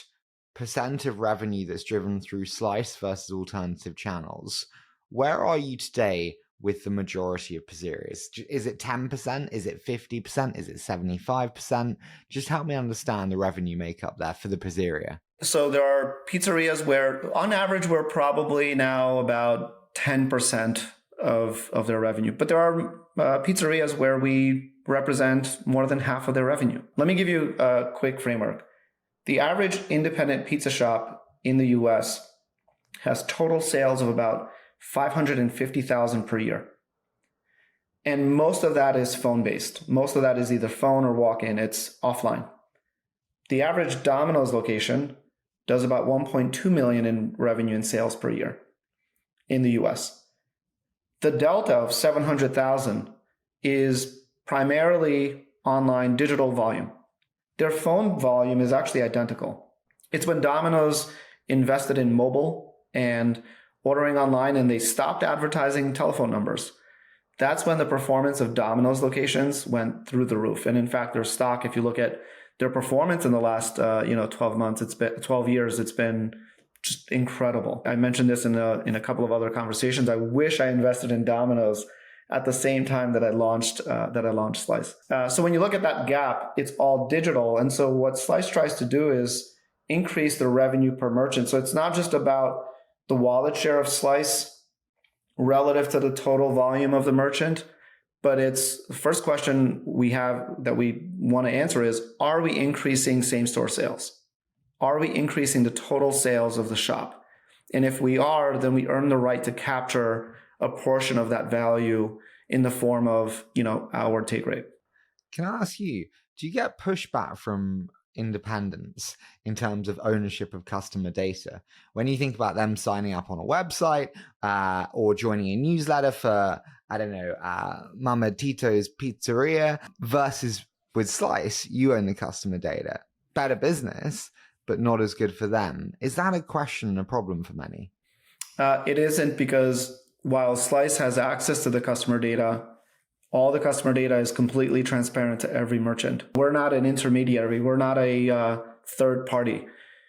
percent of revenue that's driven through Slice versus alternative channels, where are you today with the majority of pizzerias? Is it 10%? Is it 50%? Is it 75%? Just help me understand the revenue makeup there for the pizzeria. So there are pizzerias where, on average, we're probably now about 10% of their revenue. But there are pizzerias where we represent more than half of their revenue. Let me give you a quick framework. The average independent pizza shop in the US has total sales of about $550,000 per year. And most of that is phone-based. Most of that is either phone or walk-in. It's offline. The average Domino's location does about 1.2 million in revenue and sales per year in the US. The delta of 700,000 is primarily online digital volume. Their phone volume is actually identical. It's when Domino's invested in mobile and ordering online and they stopped advertising telephone numbers. That's when the performance of Domino's locations went through the roof. And in fact, their stock, if you look at their performance in the last 12 months, it's been 12 years, it's been just incredible. I mentioned this in a couple of other conversations. I wish I invested in Domino's at the same time that I launched Slice. So when you look at that gap, it's all digital. And so what Slice tries to do is increase the revenue per merchant. So it's not just about the wallet share of Slice relative to the total volume of the merchant, But it's the first question we have that we want to answer is, are we increasing same-store sales? Are we increasing the total sales of the shop? And if we are, then we earn the right to capture a portion of that value in the form of, our take rate. Can I ask you, do you get pushback from independents in terms of ownership of customer data? When you think about them signing up on a website or joining a newsletter for, Mama Tito's Pizzeria versus with Slice, you own the customer data. Better business, but not as good for them. Is that a question and a problem for many? It isn't, because while Slice has access to the customer data, all the customer data is completely transparent to every merchant. We're not an intermediary. We're not a third party.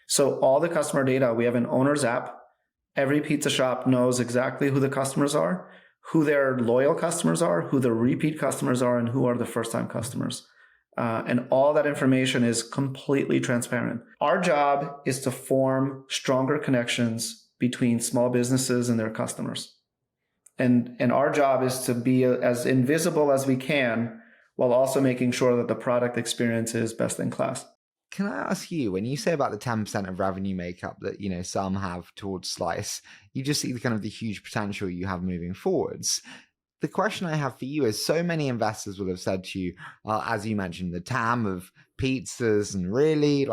So all the customer data, we have an owner's app. Every pizza shop knows exactly who the customers are, who their loyal customers are, who the repeat customers are, and who are the first-time customers. And all that information is completely transparent. Our job is to form stronger connections between small businesses and their customers. And our job is to be as invisible as we can, while also making sure that the product experience is best in class. Can I ask you, when you say about the 10% of revenue makeup that, some have towards Slice, you just see the huge potential you have moving forwards. The question I have for you is, so many investors will have said to you, as you mentioned, the TAM of pizzas, and really,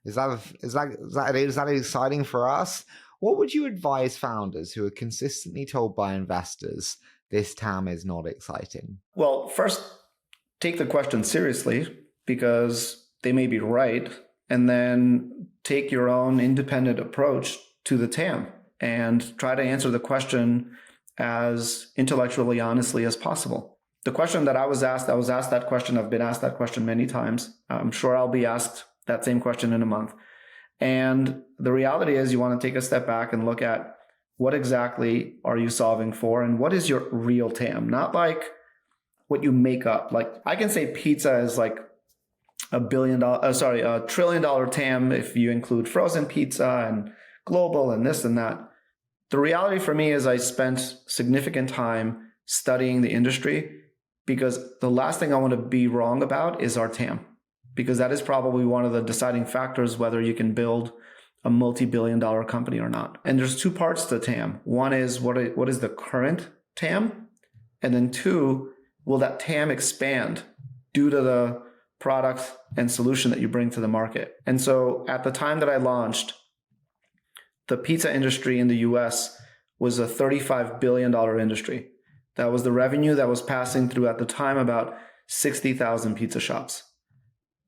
is that exciting for us? What would you advise founders who are consistently told by investors this TAM is not exciting? Well, first, take the question seriously, because they may be right, and then take your own independent approach to the TAM and try to answer the question as intellectually honestly as possible. The question that I was asked that question. I've been asked that question many times. I'm sure I'll be asked that same question in a month. And the reality is, you want to take a step back and look at what exactly are you solving for, and what is your real TAM? Not like what you make up. Like, I can say pizza is like $1 trillion TAM if you include frozen pizza and global and this and that. The reality for me is, I spent significant time studying the industry, because the last thing I want to be wrong about is our TAM, because that is probably one of the deciding factors whether you can build a multi-billion-dollar company or not. And there's two parts to TAM. One is what is the current TAM? And then two, will that TAM expand due to the product and solution that you bring to the market? And so at the time that I launched, the pizza industry in the US was a $35 billion industry. That was the revenue that was passing through, at the time, about 60,000 pizza shops.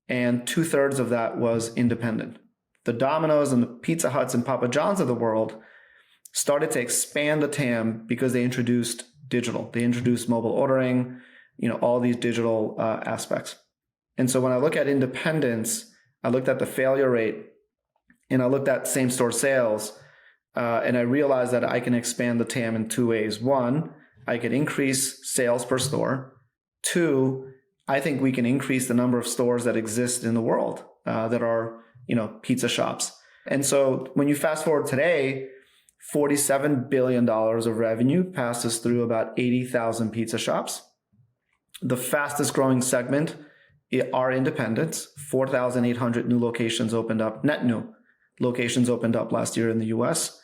And 2/3 of that was independent. The Domino's and the Pizza Huts and Papa John's of the world started to expand the TAM because they introduced digital. They introduced mobile ordering, all these digital aspects. And so when I look at independence, I looked at the failure rate, and I looked at same-store sales, and I realized that I can expand the TAM in two ways. One, I could increase sales per store. Two, I think we can increase the number of stores that exist in the world that are, pizza shops. And so when you fast forward today, $47 billion of revenue passes through about 80,000 pizza shops. The fastest growing segment are independents. 4,800 new locations opened up, net new locations opened up last year in the US.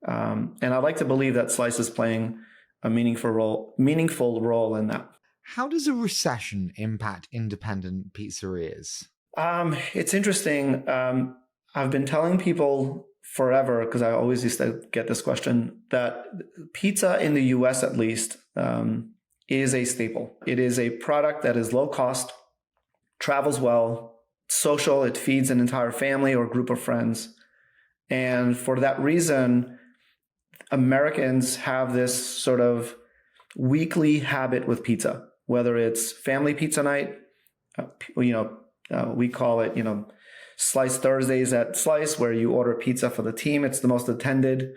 And I'd like to believe that Slice is playing a meaningful role in that. How does a recession impact independent pizzerias? It's interesting. I've been telling people forever, because I always used to get this question, that pizza in the US at least is a staple. It is a product that is low cost, travels well, social, it feeds an entire family or group of friends. And for that reason, Americans have this sort of weekly habit with pizza, whether it's family pizza night, we call it, Slice Thursdays at Slice, where you order pizza for the team. It's the most attended,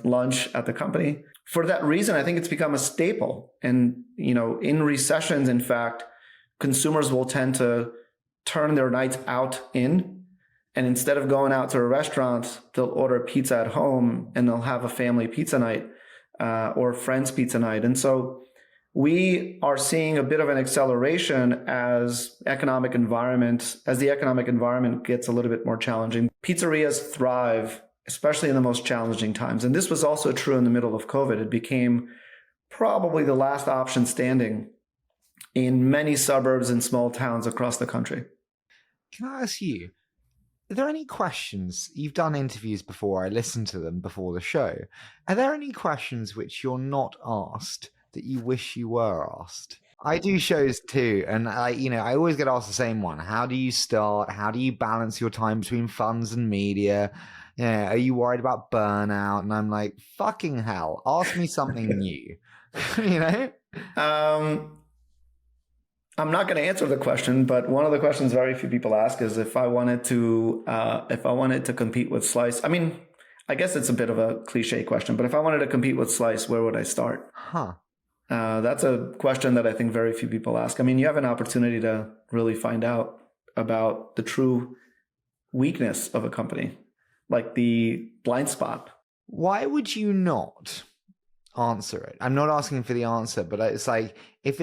lunch at the company. For that reason, I think it's become a staple. And, in recessions, in fact, consumers will tend to turn their nights out in, and instead of going out to a restaurant, they'll order pizza at home, and they'll have a family pizza night or friends pizza night. And so we are seeing a bit of an acceleration as the economic environment gets a little bit more challenging. Pizzerias thrive, especially in the most challenging times. And this was also true in the middle of COVID. It became probably the last option standing in many suburbs and small towns across the country. Can I ask you, are there any questions? You've done interviews before. I listened to them before the show. Are there any questions which you're not asked that you wish you were asked? I do shows too, and I always get asked the same one. How do you start? How do you balance your time between funds and media? Yeah, are you worried about burnout? And I'm like, fucking hell, ask me something new. I'm not going to answer the question, but one of the questions very few people ask is if I wanted to compete with Slice. I mean, I guess it's a bit of a cliche question, but if I wanted to compete with Slice, where would I start? That's a question that I think very few people ask. I mean, you have an opportunity to really find out about the true weakness of a company, like the blind spot. Why would you not answer it? I'm not asking for the answer, but it's like, I'm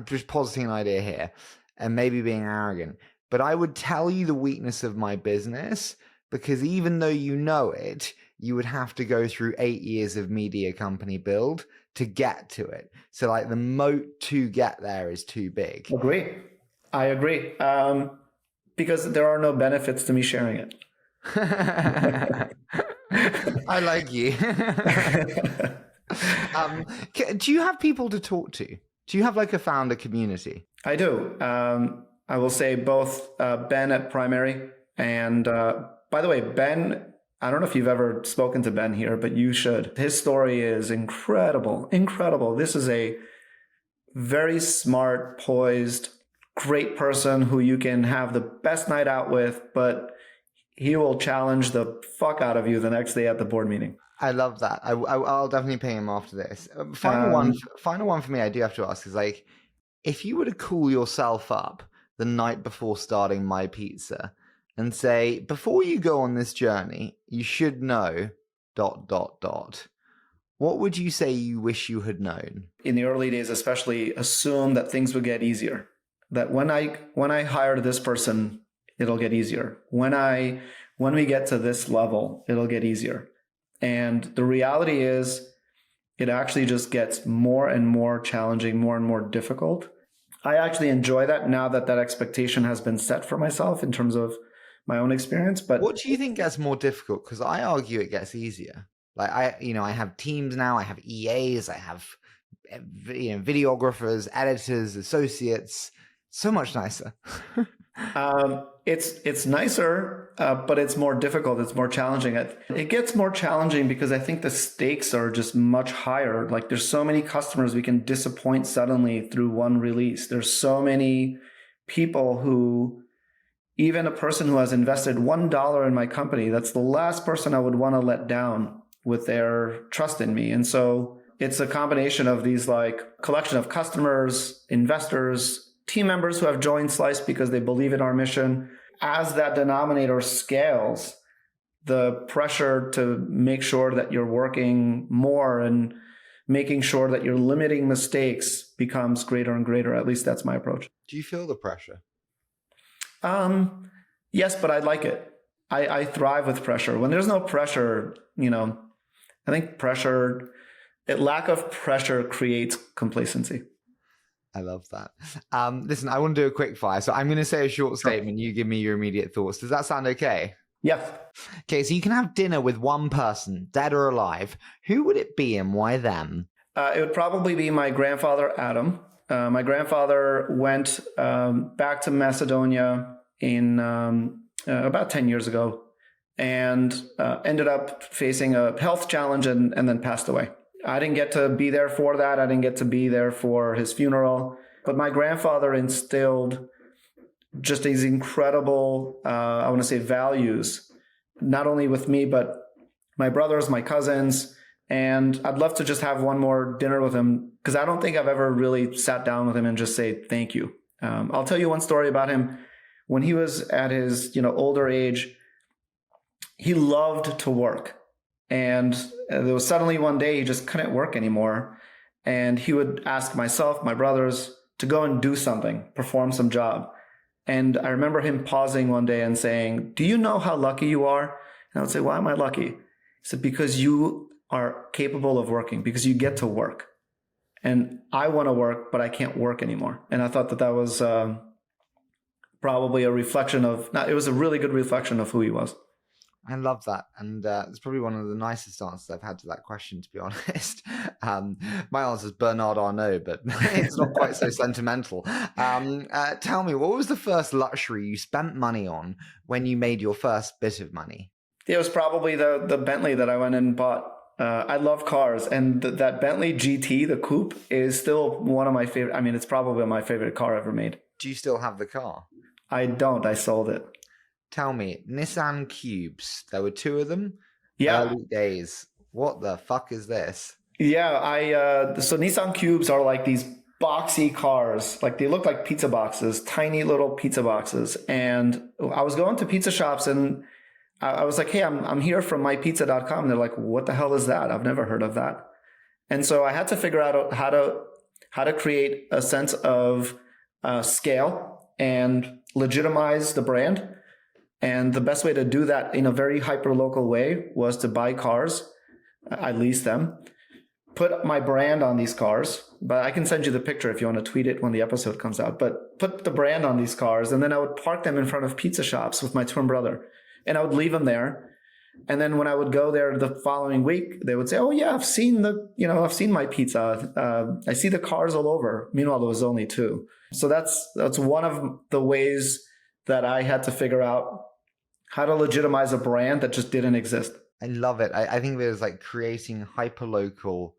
just positing an idea here and maybe being arrogant, but I would tell you the weakness of my business, because even though you know it, you would have to go through 8 years of media company build to get to it. So like the moat to get there is too big. I agree. Because there are no benefits to me sharing it. I like you. Do you have people to talk to? Do you have like a founder community? I do. I will say both Ben at Primary and by the way, Ben, I don't know if you've ever spoken to Ben here, but you should. His story is incredible. This is a very smart, poised, great person who you can have the best night out with, but he will challenge the fuck out of you the next day at the board meeting. I love that. I'll definitely pay him after this. Final one for me, I do have to ask is like, if you were to call yourself up the night before starting My Pizza and say, before you go on this journey, you should know ... What would you say you wish you had known? In the early days, especially, assume that things would get easier. That when I hired this person, it'll get easier. When we get to this level, it'll get easier. And the reality is, it actually just gets more and more challenging, more and more difficult. I actually enjoy that now that expectation has been set for myself in terms of my own experience. But what do you think gets more difficult? Because I argue it gets easier. Like I have teams now. I have EAs. I have videographers, editors, associates. So much nicer. It's nicer, but it's more difficult. It's more challenging. It gets more challenging because I think the stakes are just much higher. Like there's so many customers we can disappoint suddenly through one release. There's so many people who, even a person who has invested $1 in my company, that's the last person I would want to let down with their trust in me. And so it's a combination of these like collection of customers, investors, team members who have joined Slice because they believe in our mission. As that denominator scales, the pressure to make sure that you're working more and making sure that you're limiting mistakes becomes greater and greater. At least that's my approach. Do you feel the pressure? Yes, but I like it. I thrive with pressure. When there's no pressure, I think lack of pressure creates complacency. I love that. Listen, I want to do a quick fire. So I'm going to say a short statement. You give me your immediate thoughts. Does that sound okay? Yes. Okay, so you can have dinner with one person, dead or alive. Who would it be and why them? It would probably be my grandfather, Adam. My grandfather went back to Macedonia in about 10 years ago and ended up facing a health challenge and then passed away. I didn't get to be there for that. I didn't get to be there for his funeral. But my grandfather instilled just these incredible, I want to say, values, not only with me, but my brothers, my cousins. And I'd love to just have one more dinner with him because I don't think I've ever really sat down with him and just say thank you. I'll tell you one story about him. When he was at his older age, he loved to work. And there was suddenly one day he just couldn't work anymore. And he would ask myself, my brothers, to go and do something, perform some job. And I remember him pausing one day and saying, do you know how lucky you are? And I would say, why am I lucky? He said, because you are capable of working, because you get to work. And I want to work, but I can't work anymore. And I thought that that was probably a reflection of, it was a really good reflection of who he was. I love that. And it's probably one of the nicest answers I've had to that question, to be honest. My answer is Bernard Arnault, but it's not quite so sentimental. Tell me, what was the first luxury you spent money on when you made your first bit of money? It was probably the Bentley that I went and bought. I love cars, and that Bentley GT, the coupe, is still one of my favorite. I mean, it's probably my favorite car ever made. Do you still have the car? I don't. I sold it. Tell me, Nissan Cubes, there were 2 of them? Yeah. Early days. What the fuck is this? Yeah, so Nissan Cubes are like these boxy cars. Like they look like pizza boxes, tiny little pizza boxes. And I was going to pizza shops and I was like, hey, I'm here from mypizza.com. And they're like, what the hell is that? I've never heard of that. And so I had to figure out how to create a sense of scale and legitimize the brand. And the best way to do that in a very hyper-local way was to buy cars. I leased them, put my brand on these cars, but I can send you the picture if you want to tweet it when the episode comes out, but put the brand on these cars. And then I would park them in front of pizza shops with my twin brother and I would leave them there. And then when I would go there the following week, they would say, oh yeah, I've seen my pizza. I see the cars all over. Meanwhile, there was only 2. So that's one of the ways that I had to figure out how to legitimize a brand that just didn't exist. I love it. I think there's like creating hyper-local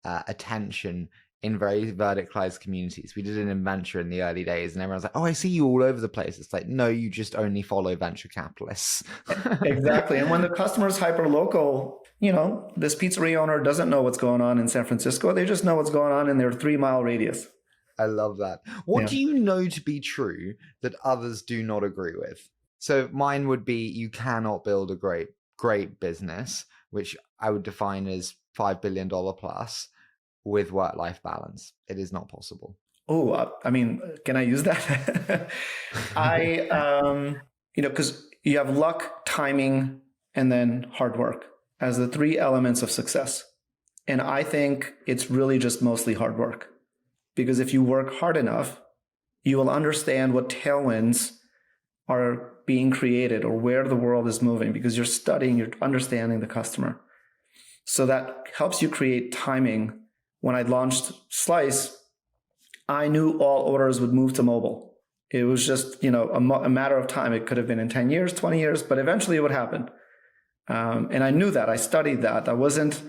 attention in very verticalized communities. We did an adventure in the early days and everyone's like, oh, I see you all over the place. It's like, no, you just only follow venture capitalists. Exactly. And when the customer's hyper-local, this pizzeria owner doesn't know what's going on in San Francisco. They just know what's going on in their 3-mile radius. I love that. What do you know to be true that others do not agree with? So mine would be you cannot build a great business, which I would define as $5 billion plus with work-life balance. It is not possible. Oh, can I use that? Because you have luck, timing, and then hard work as the 3 elements of success. And I think it's really just mostly hard work. Because if you work hard enough, you will understand what tailwinds are being created or where the world is moving because you're studying, you're understanding the customer. So that helps you create timing. When I launched Slice, I knew all orders would move to mobile. It was just, a matter of time. It could have been in 10 years, 20 years, but eventually it would happen. And I knew that. I studied that. I wasn't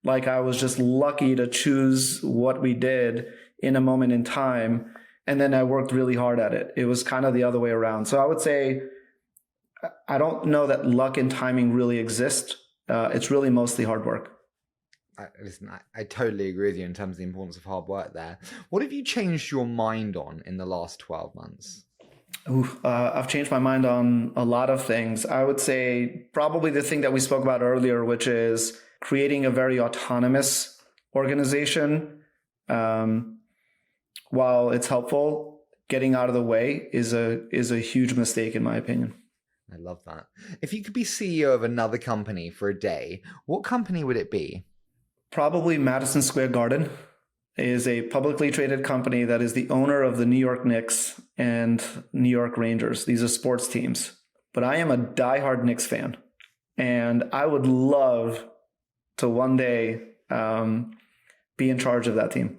like I was just lucky to choose what we did in a moment in time. And then I worked really hard at it. It was kind of the other way around. So I would say, I don't know that luck and timing really exist. It's really mostly hard work. I totally agree with you in terms of the importance of hard work there. What have you changed your mind on in the last 12 months? I've changed my mind on a lot of things. I would say probably the thing that we spoke about earlier, which is creating a very autonomous organization. While it's helpful, getting out of the way is a huge mistake in my opinion. I love that. If you could be CEO of another company for a day, what company would it be? Probably Madison Square Garden is a publicly traded company that is the owner of the New York Knicks and New York Rangers. These are sports teams. But I am a diehard Knicks fan. And I would love to one day be in charge of that team.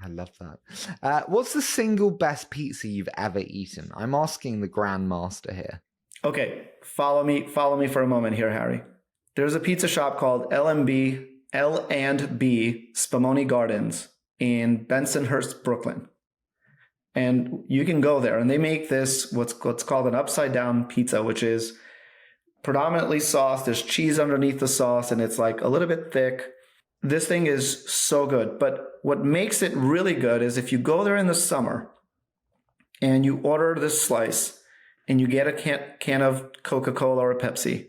I love that. What's the single best pizza you've ever eaten? I'm asking the grandmaster here. Okay, follow me for a moment here, Harry. There's a pizza shop called L&B Spumoni Gardens in Bensonhurst, Brooklyn. And you can go there and they make this, what's called an upside down pizza, which is predominantly sauce. There's cheese underneath the sauce and it's like a little bit thick. This thing is so good. But what makes it really good is if you go there in the summer and you order this slice and you get a can of Coca-Cola or a Pepsi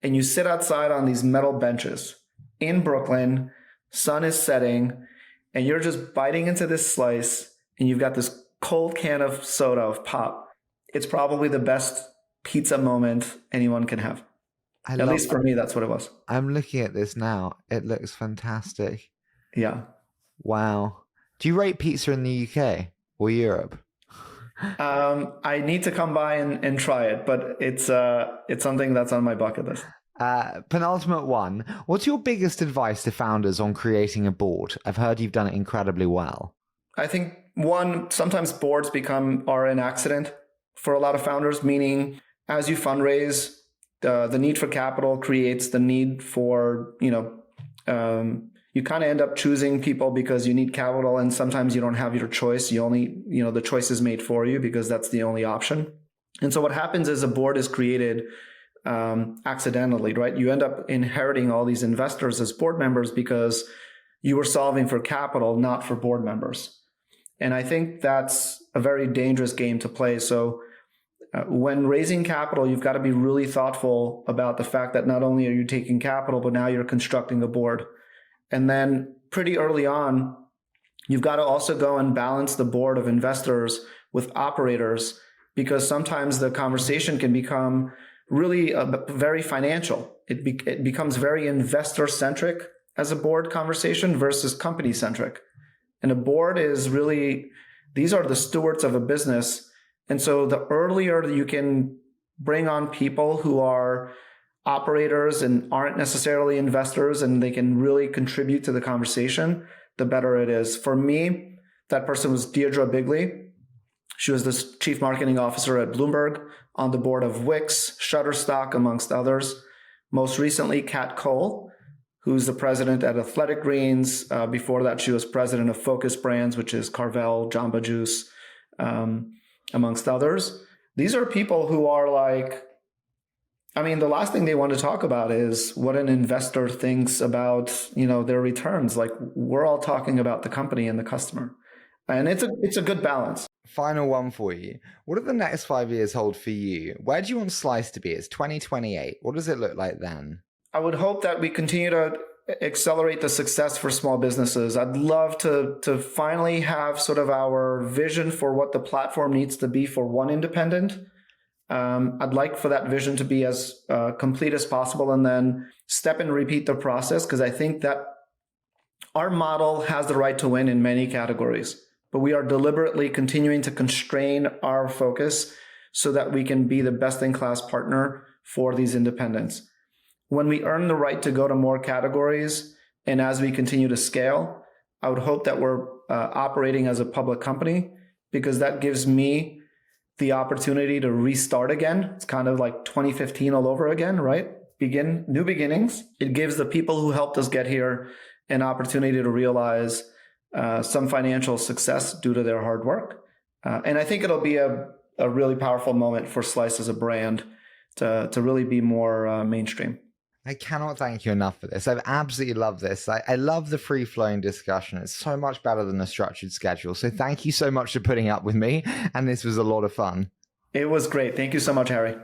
and you sit outside on these metal benches in Brooklyn, sun is setting, and you're just biting into this slice and you've got this cold can of soda, of pop, it's probably the best pizza moment anyone can have. At least for me, that's what it was. I'm looking at this now. It looks fantastic. Yeah. Wow. Do you rate pizza in the UK or Europe? I need to come by and try it, but it's something that's on my bucket list. Penultimate one. What's your biggest advice to founders on creating a board? I've heard you've done it incredibly well. I think one, sometimes boards are an accident for a lot of founders, meaning as you fundraise, the need for capital creates the need for, you kind of end up choosing people because you need capital, and sometimes you don't have your choice. You only, the choice is made for you because that's the only option. And so what happens is a board is created accidentally, right? You end up inheriting all these investors as board members because you were solving for capital, not for board members. And I think that's a very dangerous game to play. So when raising capital, you've got to be really thoughtful about the fact that not only are you taking capital, but now you're constructing a board. And then pretty early on, you've got to also go and balance the board of investors with operators, because sometimes the conversation can become really very financial. It becomes very investor-centric as a board conversation versus company-centric. And a board is really, these are the stewards of a business. And so the earlier that you can bring on people who are operators and aren't necessarily investors, and they can really contribute to the conversation, the better it is. For me, that person was Deirdre Bigley. She was the chief marketing officer at Bloomberg, on the board of Wix, Shutterstock, amongst others. Most recently, Kat Cole, who's the president at Athletic Greens. Before that, she was president of Focus Brands, which is Carvel, Jamba Juice, amongst others. These are people who are like, the last thing they want to talk about is what an investor thinks about, their returns. Like, we're all talking about the company and the customer. And it's a good balance. Final one for you. What do the next 5 years hold for you? Where do you want Slice to be? It's 2028. What does it look like then? I would hope that we continue to accelerate the success for small businesses. I'd love to finally have sort of our vision for what the platform needs to be for one independent. I'd like for that vision to be as complete as possible, and then step and repeat the process, because I think that our model has the right to win in many categories. But we are deliberately continuing to constrain our focus so that we can be the best-in-class partner for these independents. When we earn the right to go to more categories, and as we continue to scale, I would hope that we're operating as a public company, because that gives me the opportunity to restart again. It's kind of like 2015 all over again, right? New beginnings. It gives the people who helped us get here an opportunity to realize some financial success due to their hard work. And I think it'll be a really powerful moment for Slice as a brand to really be more mainstream. I cannot thank you enough for this. I've absolutely loved this. I love the free-flowing discussion. It's so much better than a structured schedule. So thank you so much for putting up with me. And this was a lot of fun. It was great. Thank you so much, Harry.